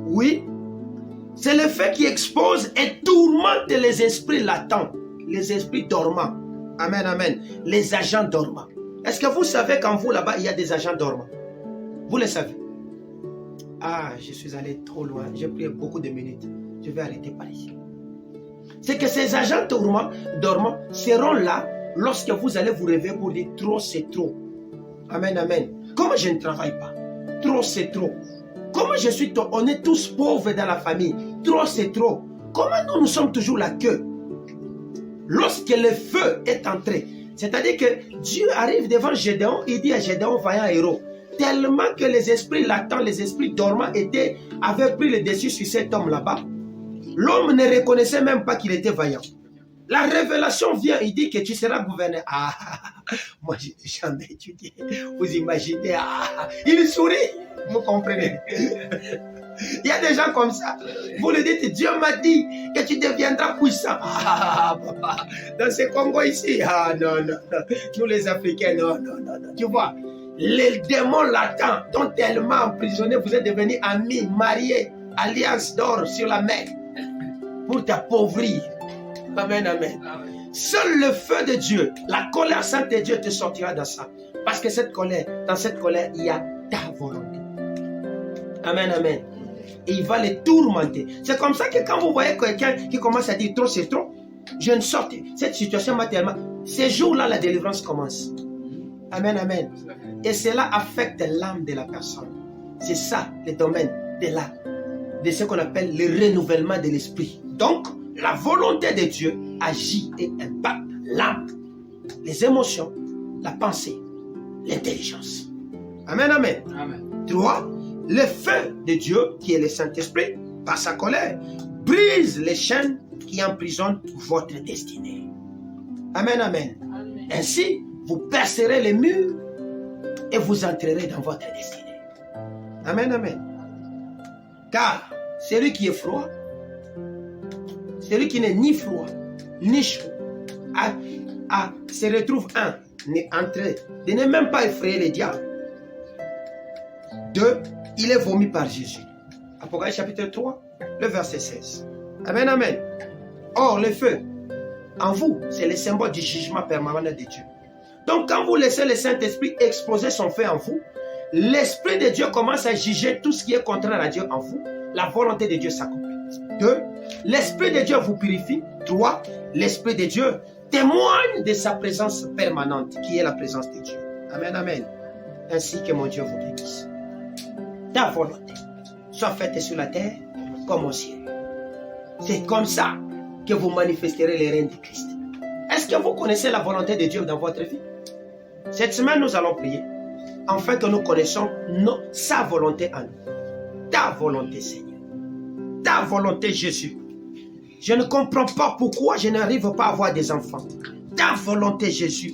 A: Oui. C'est le fait qui expose et tourmente les esprits latents, les esprits dormants. Amen, amen. Les agents dormants. Est-ce que vous savez qu'en vous, là-bas, il y a des agents dormants? Vous le savez? Ah, je suis allé trop loin. J'ai pris beaucoup de minutes. Je vais arrêter par ici. C'est que ces agents dormants seront là lorsque vous allez vous réveiller pour dire trop, c'est trop. Amen, amen. Comme je ne travaille pas, trop, c'est trop. Comment on est tous pauvres dans la famille. Trop, c'est trop. Comment nous sommes toujours la queue? Lorsque le feu est entré, c'est-à-dire que Dieu arrive devant Gédéon, il dit à Gédéon, vaillant héros, tellement que les esprits latents, les esprits dormants avaient pris le dessus sur cet homme là-bas, l'homme ne reconnaissait même pas qu'il était vaillant. La révélation vient, il dit que tu seras gouverneur. Ah, moi je n'ai jamais étudié. Vous imaginez, il sourit, vous comprenez. Il y a des gens comme ça. Vous le dites, Dieu m'a dit que tu deviendras puissant. Ah, papa, dans ce Congo ici, non. Nous les Africains, non. Tu vois, les démons latents t'ont tellement emprisonné, vous êtes devenus amis, mariés, alliance d'or sur la mer, pour t'appauvrir. Amen. Seul le feu de Dieu, la colère sainte de Dieu te sortira dans ça. Parce que dans cette colère, il y a ta volonté. Amen. Et il va les tourmenter. C'est comme ça que quand vous voyez quelqu'un qui commence à dire trop, c'est trop, je ne sorte. Cette situation m'a tellement. Ces jours-là, la délivrance commence. Amen. Et cela affecte l'âme de la personne. C'est ça le domaine de ce qu'on appelle le renouvellement de l'esprit. Donc, la volonté de Dieu agit et impacte l'âme, les émotions, la pensée, l'intelligence. Amen. 3. Le feu de Dieu, qui est le Saint-Esprit, par sa colère, brise les chaînes qui emprisonnent votre destinée. Amen. Ainsi, vous percerez les murs et vous entrerez dans votre destinée. Amen. Car celui qui est froid, celui qui n'est ni froid, ni chaud, se retrouve de ne même pas effrayer les diables. 2. Il est vomi par Jésus. Apocalypse chapitre 3, le verset 16. Amen. Or, le feu, en vous, c'est le symbole du jugement permanent de Dieu. Donc, quand vous laissez le Saint-Esprit exploser son feu en vous, l'Esprit de Dieu commence à juger tout ce qui est contraire à Dieu en vous. La volonté de Dieu s'accomplit. 2. L'Esprit de Dieu vous purifie. 3. L'Esprit de Dieu témoigne de sa présence permanente, qui est la présence de Dieu. Amen. Ainsi que mon Dieu vous bénisse. Ta volonté soit faite sur la terre comme au ciel. C'est comme ça que vous manifesterez les règnes de Christ. Est-ce que vous connaissez la volonté de Dieu dans votre vie? Cette semaine, nous allons prier afin que nous connaissions sa volonté en nous. Ta volonté, Seigneur. Ta volonté, Jésus. Je ne comprends pas pourquoi je n'arrive pas à avoir des enfants. Ta volonté, Jésus.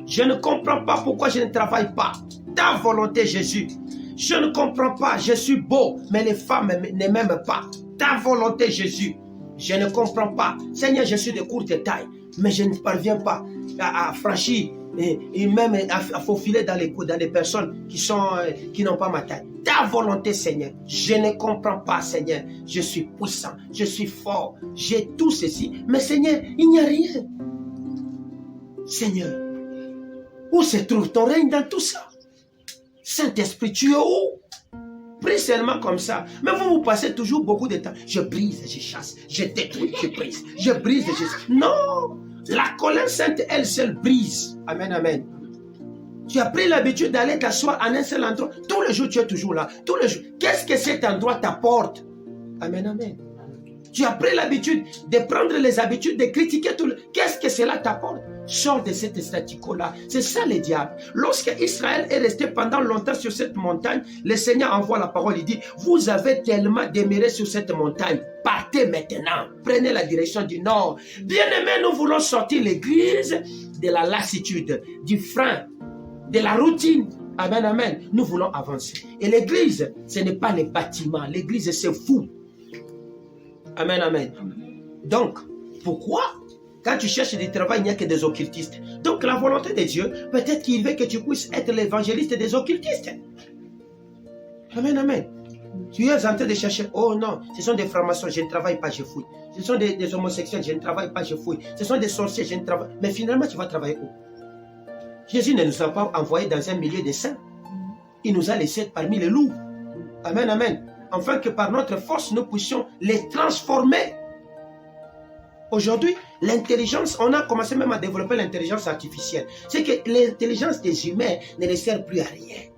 A: Je ne comprends pas pourquoi je ne travaille pas. Ta volonté, Jésus. Je ne comprends pas, je suis beau, mais les femmes ne m'aiment pas. Ta volonté, Jésus. Je ne comprends pas. Seigneur, je suis de courte taille, mais je ne parviens pas à franchir et même à faufiler dans les personnes qui n'ont pas ma taille. Ta volonté, Seigneur. Je ne comprends pas, Seigneur. Je suis puissant, je suis fort, j'ai tout ceci. Mais Seigneur, il n'y a rien. Seigneur, où se trouve ton règne dans tout ça? Saint-Esprit, tu es où? Prie seulement comme ça. Mais vous passez toujours beaucoup de temps. Je brise, je chasse, je détruis, je brise. Je brise, je chasse. Non! La colère sainte, elle seule brise. Amen. Tu as pris l'habitude d'aller t'asseoir en un seul endroit. Tous les jours, tu es toujours là. Tous les jours. Qu'est-ce que cet endroit t'apporte? Amen. Tu as pris l'habitude de prendre les habitudes de critiquer tout le... Qu'est-ce que cela t'apporte? Sors de cette statu-quo-là. C'est ça le diable. Lorsque Israël est resté pendant longtemps sur cette montagne, le Seigneur envoie la parole. Il dit, vous avez tellement demeuré sur cette montagne. Partez maintenant. Prenez la direction du nord. Bien-aimés, nous voulons sortir l'église de la lassitude, du frein, de la routine. Amen. Nous voulons avancer. Et l'église, ce n'est pas les bâtiments. L'église, c'est fou. Amen. Donc, pourquoi? Quand tu cherches du travail, il n'y a que des occultistes. Donc la volonté de Dieu, peut-être qu'il veut que tu puisses être l'évangéliste des occultistes. Amen. Tu es en train de chercher, oh non, ce sont des francs-maçons, je ne travaille pas, je fouille. Ce sont des homosexuels, je ne travaille pas, je fouille. Ce sont des sorciers, je ne travaille pas. Mais finalement, tu vas travailler où? Jésus ne nous a pas envoyés dans un milieu de saints. Il nous a laissés parmi les loups. Amen. Afin que par notre force, nous puissions les transformer. Aujourd'hui, l'intelligence, on a commencé même à développer l'intelligence artificielle. C'est que l'intelligence des humains ne les sert plus à rien.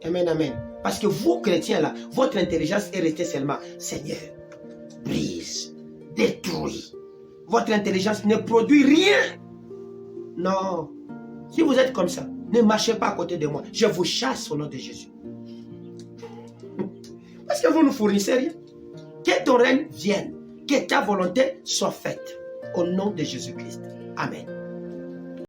A: Amen. Parce que vous, chrétiens, là, votre intelligence est restée seulement, Seigneur, brise, détruis. Votre intelligence ne produit rien. Non. Si vous êtes comme ça, ne marchez pas à côté de moi. Je vous chasse au nom de Jésus. Parce que vous ne fournissez rien. Que ton règne vienne. Que ta volonté soit faite. Au nom de Jésus-Christ. Amen.